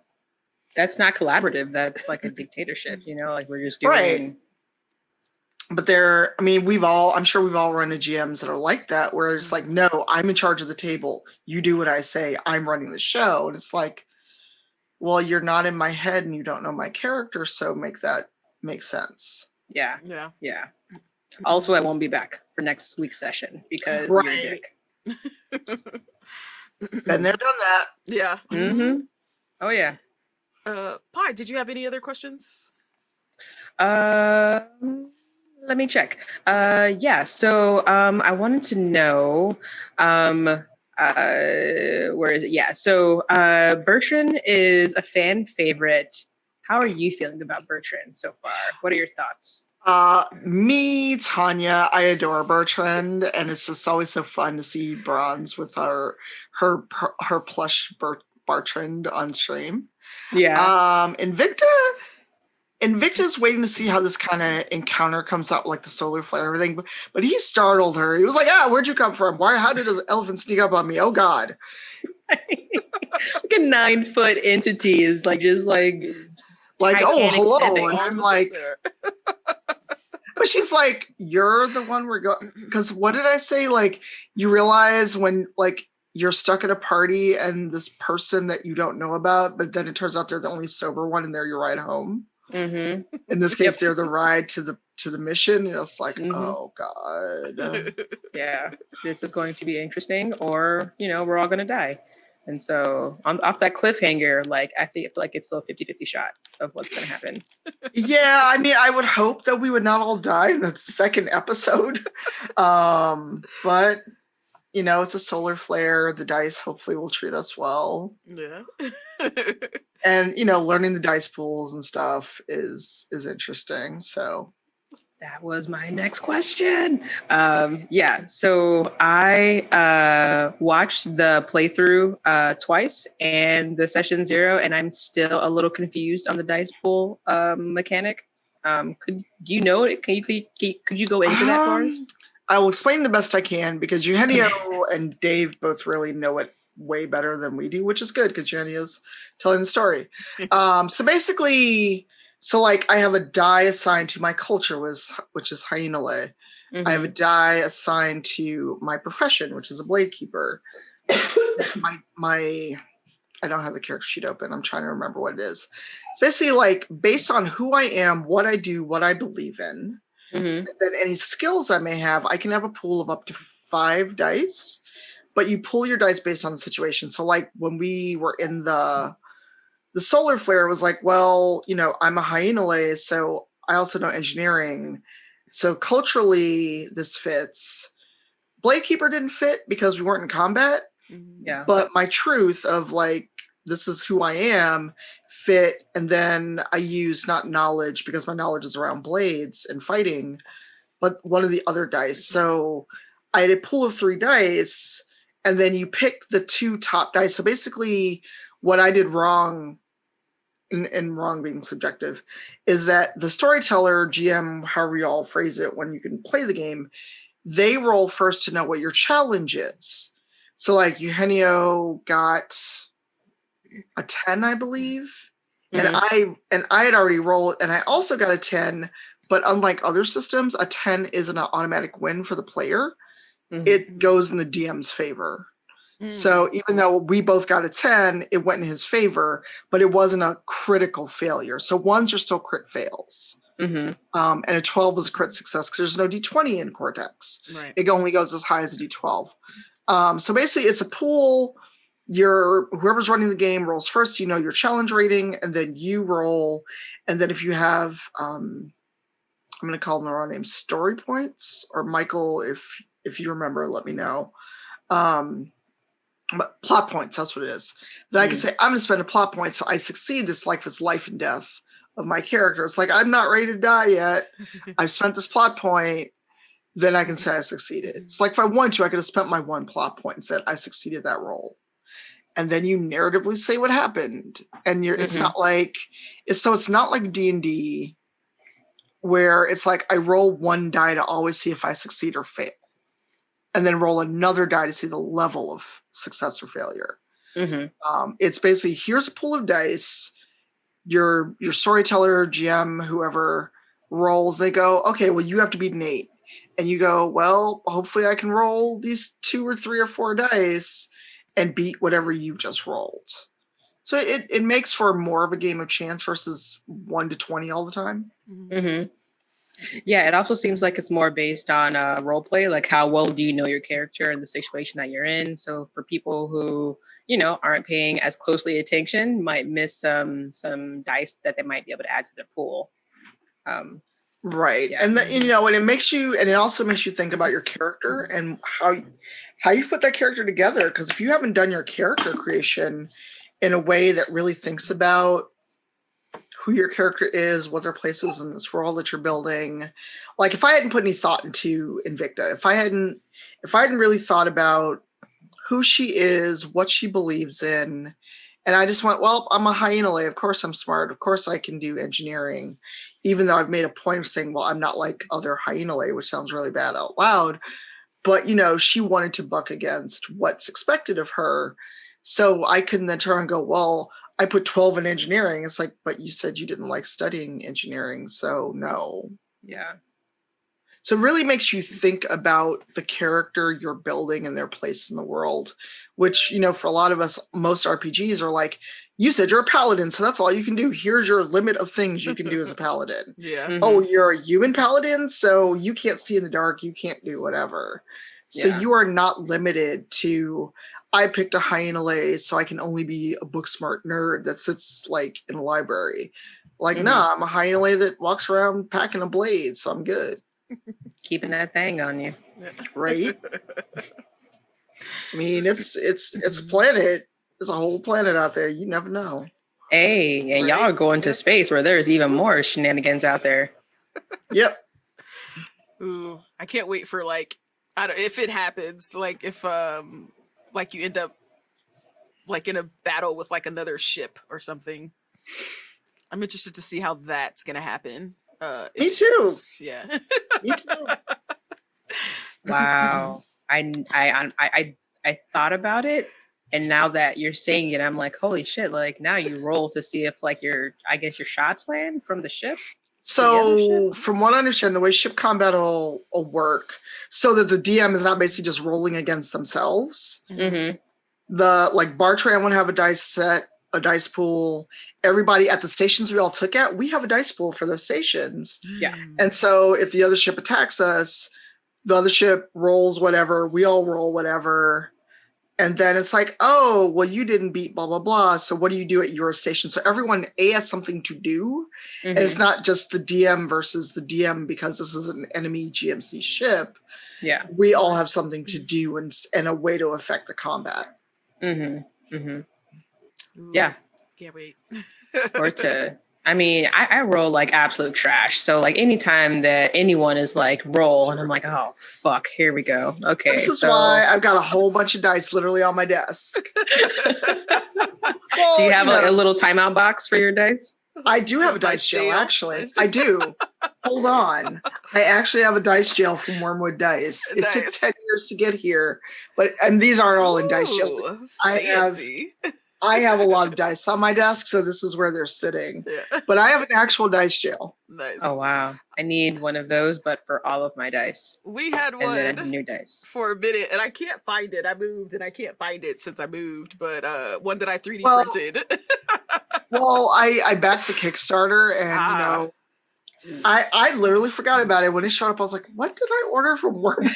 That's not collaborative. That's like a dictatorship, like we're just doing. Right. But I'm sure we've all run into GMs that are like that, where it's like, no, I'm in charge of the table. You do what I say. I'm running the show. And it's like, well, you're not in my head and you don't know my character. So make that make sense. Yeah. Yeah. Yeah. Also, I won't be back for next week's session because you're a dick. Been there, done that. Yeah. Mm-hmm. Oh, yeah. Pi, did you have any other questions? Let me check. Yeah. So, I wanted to know, where is it? Yeah. So, Bertrand is a fan favorite. How are you feeling about Bertrand so far? What are your thoughts? Me, Tanya, I adore Bertrand, and it's just always so fun to see Bronze with her plush Bertrand on stream. Yeah. Invicta's waiting to see how this kind of encounter comes out, like the solar flare and everything. But he startled her. He was like, where'd you come from? How did an elephant sneak up on me? Oh, God. Like a 9-foot entity is like, just like oh, hello. standing. And I'm like, but she's like, you're the one we're going. Because what did I say? Like, you realize when, like, you're stuck at a party and this person that you don't know about, but then it turns out they're the only sober one and they're your ride home. Mm-hmm. In this case, they're the ride to the mission. It's like, Mm-hmm. Oh God. Yeah, this is going to be interesting, or we're all going to die. And so off that cliffhanger, like I feel like it's still a 50-50 shot of what's going to happen. Yeah, I would hope that we would not all die in the second episode. But it's a solar flare. The dice hopefully will treat us well. Yeah. And learning the dice pools and stuff is interesting. So That was my next question. So I watched the playthrough twice and the session 0, and I'm still a little confused on the dice pool mechanic. Could do you know it? Could you go into that for us? I will explain the best I can because Eugenio and Dave both really know it way better than we do, which is good because Eugenio's telling the story. So basically, I have a die assigned to my culture, which is Hyena. I have a die assigned to my profession, which is a blade keeper. my I don't have the character sheet open. I'm trying to remember what it is. It's basically based on who I am, what I do, what I believe in. And then any skills I may have, I can have a pool of up to 5 dice, but you pull your dice based on the situation. So when we were in the solar flare, it was I'm a Hyena, so I also know engineering. So culturally, this fits. Blade Keeper didn't fit because we weren't in combat. Yeah. But my truth of this is who I am fit, and then I use not knowledge because my knowledge is around blades and fighting, but one of the other dice. So I had a pool of 3 dice, and then you pick the 2 top dice. So basically what I did wrong, and wrong being subjective, is that the storyteller, GM, however you all phrase it when you can play the game, they roll first to know what your challenge is. So Eugenio got a 10, I believe. And I had already rolled, and I also got a 10, but unlike other systems, a 10 isn't an automatic win for the player. It goes in the DM's favor. So even though we both got a 10, it went in his favor, but it wasn't a critical failure. So 1s are still crit fails. And a 12 was a crit success because there's no D20 in Cortex. Right. It only goes as high as a D12. So basically it's a pool. Whoever's running the game rolls first, your challenge rating, and then you roll. And then if you have, I'm going to call them the wrong name, story points, or Michael, if you remember, let me know. But plot points, that's what it is. Then I can say, I'm going to spend a plot point so I succeed this it's life and death of my character. It's I'm not ready to die yet. I've spent this plot point. Then I can say I succeeded. It's if I wanted to, I could have spent my 1 plot point and said I succeeded that role. And then you narratively say what happened. And it's not it's not like D&D where it's I roll 1 die to always see if I succeed or fail. And then roll another die to see the level of success or failure. It's basically, here's a pool of dice. Your storyteller, GM, whoever rolls, they go, okay, well, you have to beat an 8. And you go, well, hopefully I can roll these 2 or 3 or 4 dice and beat whatever you just rolled. So it makes for more of a game of chance versus 1 to 20 all the time. Yeah, it also seems like it's more based on role play, how well do you know your character and the situation that you're in. So for people who, aren't paying as closely attention, might miss some dice that they might be able to add to the pool. Right. Yeah. And and it also makes you think about your character and how you put that character together. Because if you haven't done your character creation in a way that really thinks about who your character is, what their place is in this world that you're building. If I hadn't put any thought into Invicta, if I hadn't really thought about who she is, what she believes in, and I just went, well, I'm a Hyena, of course I'm smart, of course I can do engineering, even though I've made a point of saying, well, I'm not like other Hyena, which sounds really bad out loud, but she wanted to buck against what's expected of her. So I couldn't then turn and go, well, I put 12 in engineering. It's but you said you didn't like studying engineering, so no. Yeah. So it really makes you think about the character you're building and their place in the world, which, for a lot of us, most RPGs are you said you're a paladin, so that's all you can do. Here's your limit of things you can do as a paladin. Yeah. Oh, you're a human paladin, so you can't see in the dark, you can't do whatever. So you are not limited to, I picked a Hyena, so I can only be a book smart nerd that sits in a library. Nah, I'm a Hyena that walks around packing a blade, so I'm good. Keeping that thing on you. Right? I mean, it's a planet. There's a whole planet out there. You never know. Hey, and y'all are going to space where there's even more shenanigans out there. Yep. Ooh, I can't wait for like, I don't, if it happens, like if like you end up like in a battle with like another ship or something. I'm interested to see how that's gonna happen. Me If it too. does. Yeah. Me too. Wow. I thought about it, and now that you're saying it, I'm like, holy shit! Like now you roll to see if like your shots land from the ship. So, from what I understand, the way ship combat will work, so that the DM is not basically just rolling against themselves. Mm-hmm. The like Bartram would have a dice set, a dice pool. Everybody at the stations we all took at, we have a dice pool for those stations. Yeah. And so, if the other ship attacks us, the other ship rolls whatever, we all roll whatever. And then it's like, oh, well, you didn't beat blah, blah, blah. So what do you do at your station? So everyone has something to do. Mm-hmm. And it's not just the DM versus the DM because this is an enemy GMC ship. Yeah. We all have something to do and a way to affect the combat. Mm-hmm. Mm-hmm. Ooh, Yeah. Can't wait. Or to, I mean, I roll like absolute trash. So like anytime that anyone is like roll and I'm like, oh fuck, here we go. Okay. This is why I've got a whole bunch of dice literally on my desk. Well, do you have like a little timeout box for your dice? I do have a dice jail, actually. I do. Hold on. I actually have a dice jail from Wormwood Dice. It took 10 years to get here, and these aren't all in dice jail. I have a lot of dice on my desk, so this is where they're sitting. Yeah. But I have an actual dice jail. Nice. Oh wow! I need one of those, but for all of my dice. We had one and then new dice for a minute, and I can't find it. I moved, and I can't find it since I moved. But one that I 3D printed. Well, I backed the Kickstarter, and I literally forgot about it when it showed up. I was like, "What did I order from Wormwood?"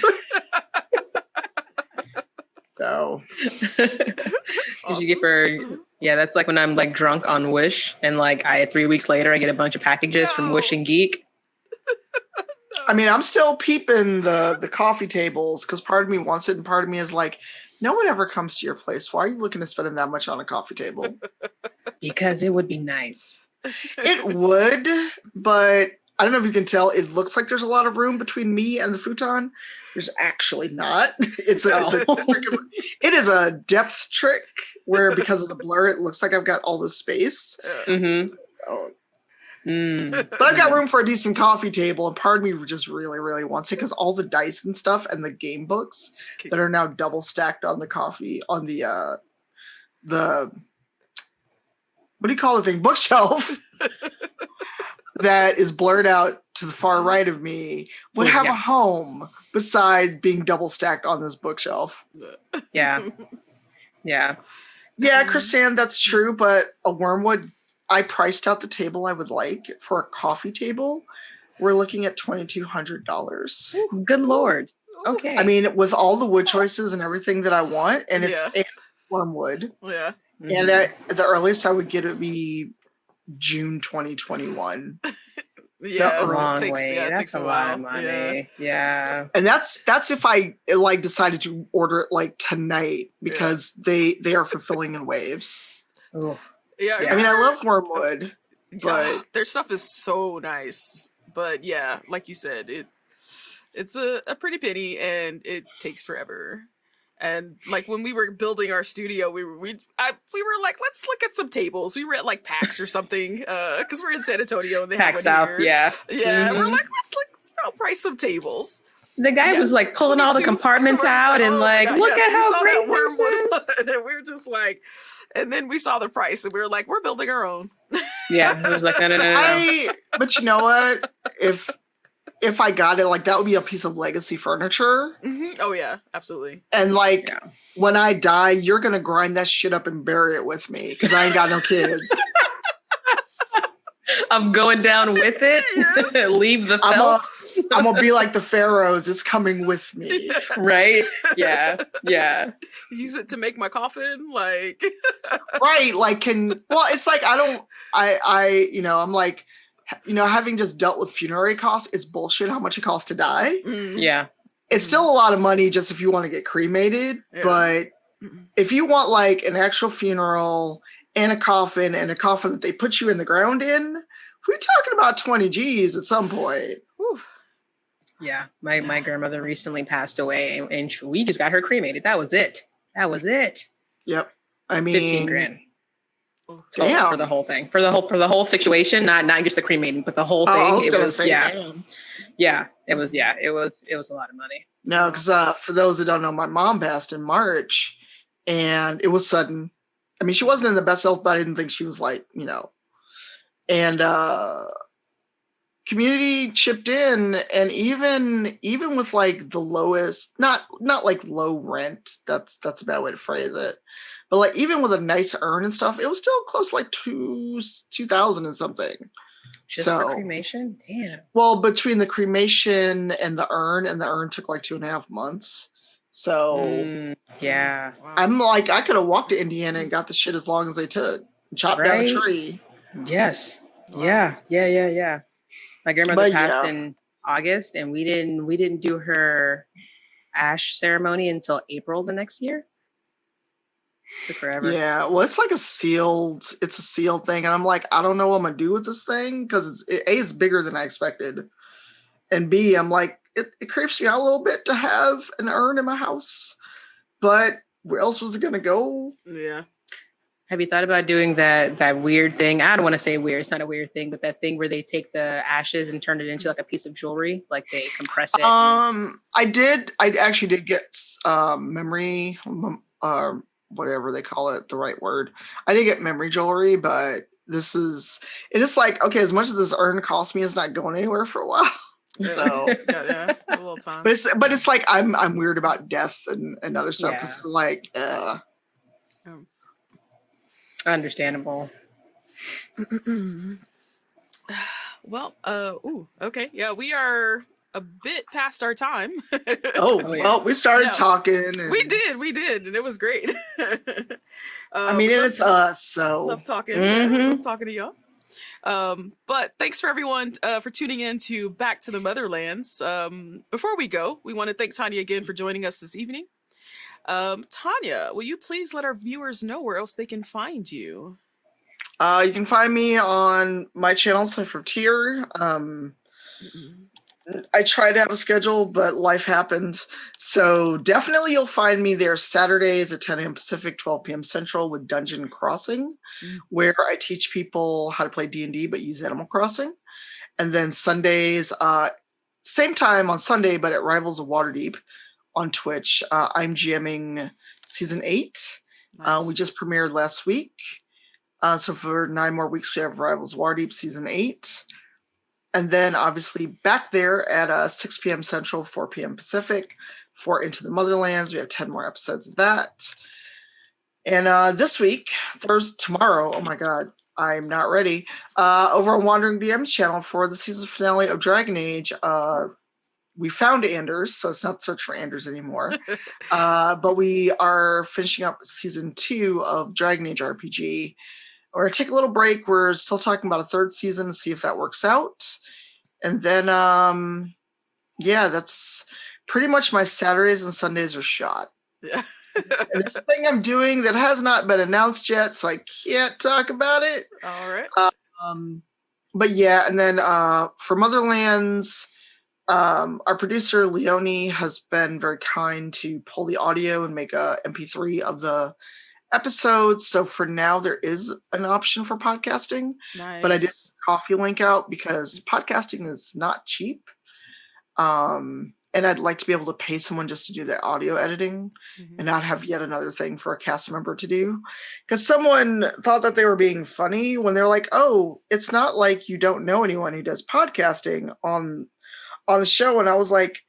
So, awesome. You get for that's like when I'm like drunk on Wish, and like 3 weeks later I get a bunch of packages from Wish and Geek. I mean, I'm still peeping the coffee tables because part of me wants it, and part of me is like, no one ever comes to your place. Why are you looking to spend that much on a coffee table? Because it would be nice. It would, but I don't know if you can tell. It looks like there's a lot of room between me and the futon. There's actually not. It is a depth trick where because of the blur, it looks like I've got all this space. Mm-hmm. But I've got room for a decent coffee table, and part of me just really, really wants it because all the dice and stuff and the game books that are now double stacked on the coffee on the what do you call the thing? Bookshelf. That is blurred out to the far right of me would have a home beside being double stacked on this bookshelf. Yeah. Yeah. Yeah, Chrisanne, that's true. But a Wormwood, I priced out the table I would like for a coffee table. We're looking at $2,200. Good Lord. Okay. I mean, with all the wood choices and everything that I want, and it's Wormwood. Yeah. And the earliest I would get it would be June 2021. That's a long way. That's a lot of money. Yeah. And that's if I like decided to order it like tonight because they are fulfilling in waves. Ooh. Yeah. I mean, I love Wormwood, but their stuff is so nice. But yeah, like you said, it's a pretty penny and it takes forever. And like when we were building our studio, we were like, let's look at some tables. We were at like PAX or something because we're in San Antonio and they PAX have South, here. yeah. We're like, let's look, price some tables. The guy was like pulling all the compartments out and like, look at how great this is. And we were just like, and then we saw the price and we were like, we're building our own. Yeah, it was like no. But you know what? If I got it, like that would be a piece of legacy furniture. Mm-hmm. Oh yeah, absolutely. And like when I die, you're gonna grind that shit up and bury it with me because I ain't got no kids. I'm going down with it. Yes. Leave the felt. I'm gonna be like the pharaohs. It's coming with me. Right? Yeah. Yeah. Use it to make my coffin, like. Right? Like, it's like I'm like. Having just dealt with funerary costs, it's bullshit how much it costs to die. Mm. Yeah. It's still a lot of money just if you want to get cremated. Yeah. But if you want like an actual funeral and a coffin that they put you in the ground in, we're talking about 20 G's at some point. Whew. Yeah, my grandmother recently passed away, and we just got her cremated. That was it. That was it. Yep. I 15 mean, grand Oh, total for damn. the whole thing, for the whole situation, not just the cremating, but the whole I thing. was It gonna was say, yeah, damn. it was a lot of money. No, because for those that don't know, my mom passed in March, and it was sudden. I mean, she wasn't in the best health, but I didn't think she was like, and community chipped in, and even with like the lowest, not like low rent, that's a bad way to phrase it, but like even with a nice urn and stuff, it was still close to like 2,000 and something. Just for cremation? Damn. Well, between the cremation and the urn took like 2.5 months. So yeah. wow. I'm like, I could have walked to Indiana and got the shit as long as they took. Chopped down a tree. Yes. Wow. Yeah. My grandmother passed in August, and we didn't do her ash ceremony until April the next year. Took forever. Yeah, well, it's like a sealed thing, and I'm like, I don't know what I'm gonna do with this thing because it's bigger than I expected, and B, I'm like, it creeps me out a little bit to have an urn in my house, but where else was it gonna go? Yeah. Have you thought about doing that weird thing? I don't want to say weird. It's not a weird thing, but that thing where they take the ashes and turn it into like a piece of jewelry, like they compress it. I did. I actually did get memory, whatever they call it, the right word. I did get memory jewelry, but it's like, okay, as much as this urn cost me, it's not going anywhere for a while. So yeah, a little time. But it's like I'm weird about death and other stuff because like. Understandable. Well, okay. Yeah, we are a bit past our time. Well, we started talking. And we did, and it was great. I mean, it's us, so love talking. Love talking to y'all. But thanks for everyone for tuning in to Back to the Motherlands. Before we go, we want to thank Tanya again for joining us this evening. Tanya, will you please let our viewers know where else they can find you? You can find me on my channel, Cypher Tier. I tried to have a schedule, but life happened. So definitely you'll find me there Saturdays at 10 a.m. Pacific, 12 p.m. Central with Dungeon Crossing, where I teach people how to play D&D but use Animal Crossing. And then Sundays, same time on Sunday, but at Rivals of Waterdeep on Twitch. I'm GMing Season 8. Nice. We just premiered last week. So for 9 more weeks, we have Rivals of Waterdeep Season 8. And then obviously back there at 6 p.m. Central, 4 p.m. Pacific for Into the Motherlands. We have 10 more episodes of that. And this week, tomorrow, oh my God, I'm not ready. Over on Wandering DM's channel for the season finale of Dragon Age, we found Anders, so it's not Search for Anders anymore. But we are finishing up season 2 of Dragon Age RPG. We're going to take a little break. We're still talking about a 3rd season to see if that works out. And then, that's pretty much my Saturdays and Sundays are shot. Yeah. And there's a thing I'm doing that has not been announced yet, so I can't talk about it. All right. But yeah, and then for Motherlands, our producer Leonie has been very kind to pull the audio and make a MP3 of the episodes. So for now, there is an option for podcasting. Nice. But I did Coffee link out because podcasting is not cheap. And I'd like to be able to pay someone just to do the audio editing and not have yet another thing for a cast member to do. Because someone thought that they were being funny when they're like, oh, it's not like you don't know anyone who does podcasting on the show. And I was like,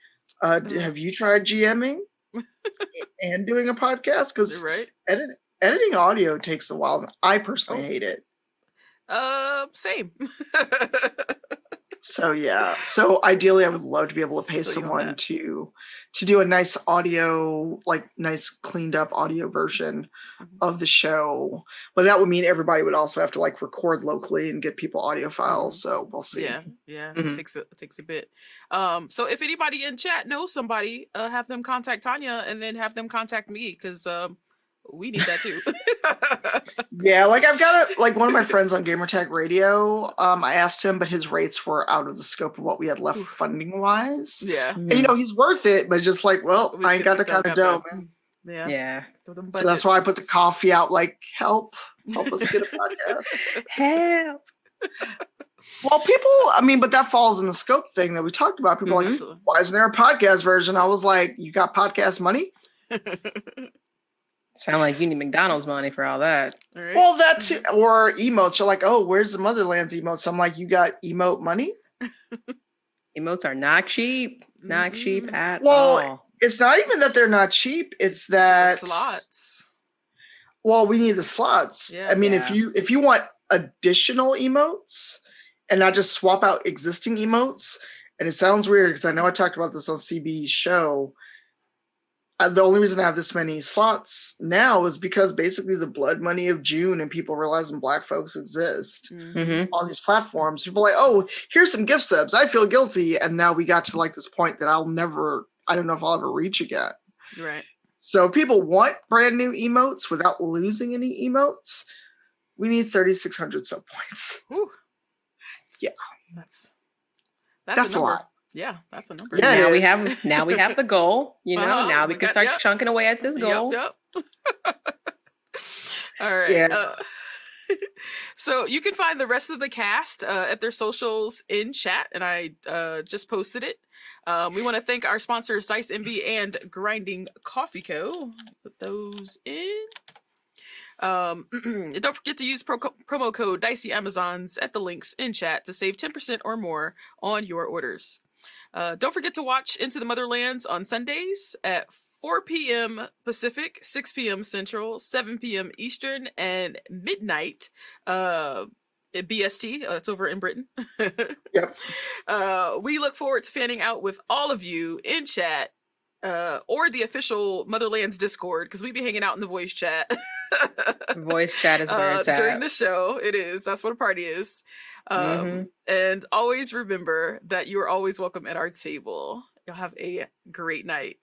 have you tried GMing and doing a podcast? Because editing audio takes a while. I personally hate it. Same. So yeah. So ideally I would love to be able to pay someone to do a nice audio, like nice cleaned up audio version of the show. But that would mean everybody would also have to like record locally and get people audio files. So we'll see. Yeah. It takes a bit. So if anybody in chat knows somebody, have them contact Tanya and then have them contact me because We need that too. Yeah, like I've got like one of my friends on Gamertag Radio. I asked him, but his rates were out of the scope of what we had left funding wise. Yeah. And he's worth it, but just like, well, I ain't got the kind of dough, man. Yeah. So that's why I put the coffee out. Like, help us get a podcast. Help. Well, people, but that falls in the scope thing that we talked about. People are like, why isn't there a podcast version? I was like, you got podcast money? Sound like you need McDonald's money for all that. All right. Well, that too. Or emotes. You're like, oh, where's the Motherlands emotes? I'm like, you got emote money? Emotes are not cheap. Not cheap at Well, all. It's not even that they're not cheap. It's that the slots. Well, we need the slots. Yeah. If you want additional emotes and not just swap out existing emotes, and it sounds weird because I know I talked about this on CB's show. The only reason I have this many slots now is because basically the blood money of June and people realizing Black folks exist on these platforms. People are like, oh, here's some gift subs. I feel guilty. And now we got to like this point that I don't know if I'll ever reach again. Right. So if people want brand new emotes without losing any emotes, we need 3,600 sub points. Ooh. Yeah. That's a lot. Yeah, that's a number. Yeah, now we have the goal. Now we can start chunking away at this goal. Yep. All right. Yeah. So you can find the rest of the cast at their socials in chat, and I just posted it. We want to thank our sponsors, Dice Envy and Grinding Coffee Co. Put those in. Don't forget to use promo code Dicey Amazons at the links in chat to save 10% or more on your orders. Don't forget to watch Into the Motherlands on Sundays at 4 p.m. Pacific, 6 p.m. Central, 7 p.m. Eastern, and midnight at BST. That's over in Britain. Yep. We look forward to fanning out with all of you in chat or the official Motherlands Discord, because we be hanging out in the voice chat. Voice chat is where it's at. During the show, it is. That's what a party is. And always remember that you are always welcome at our table. You'll have a great night.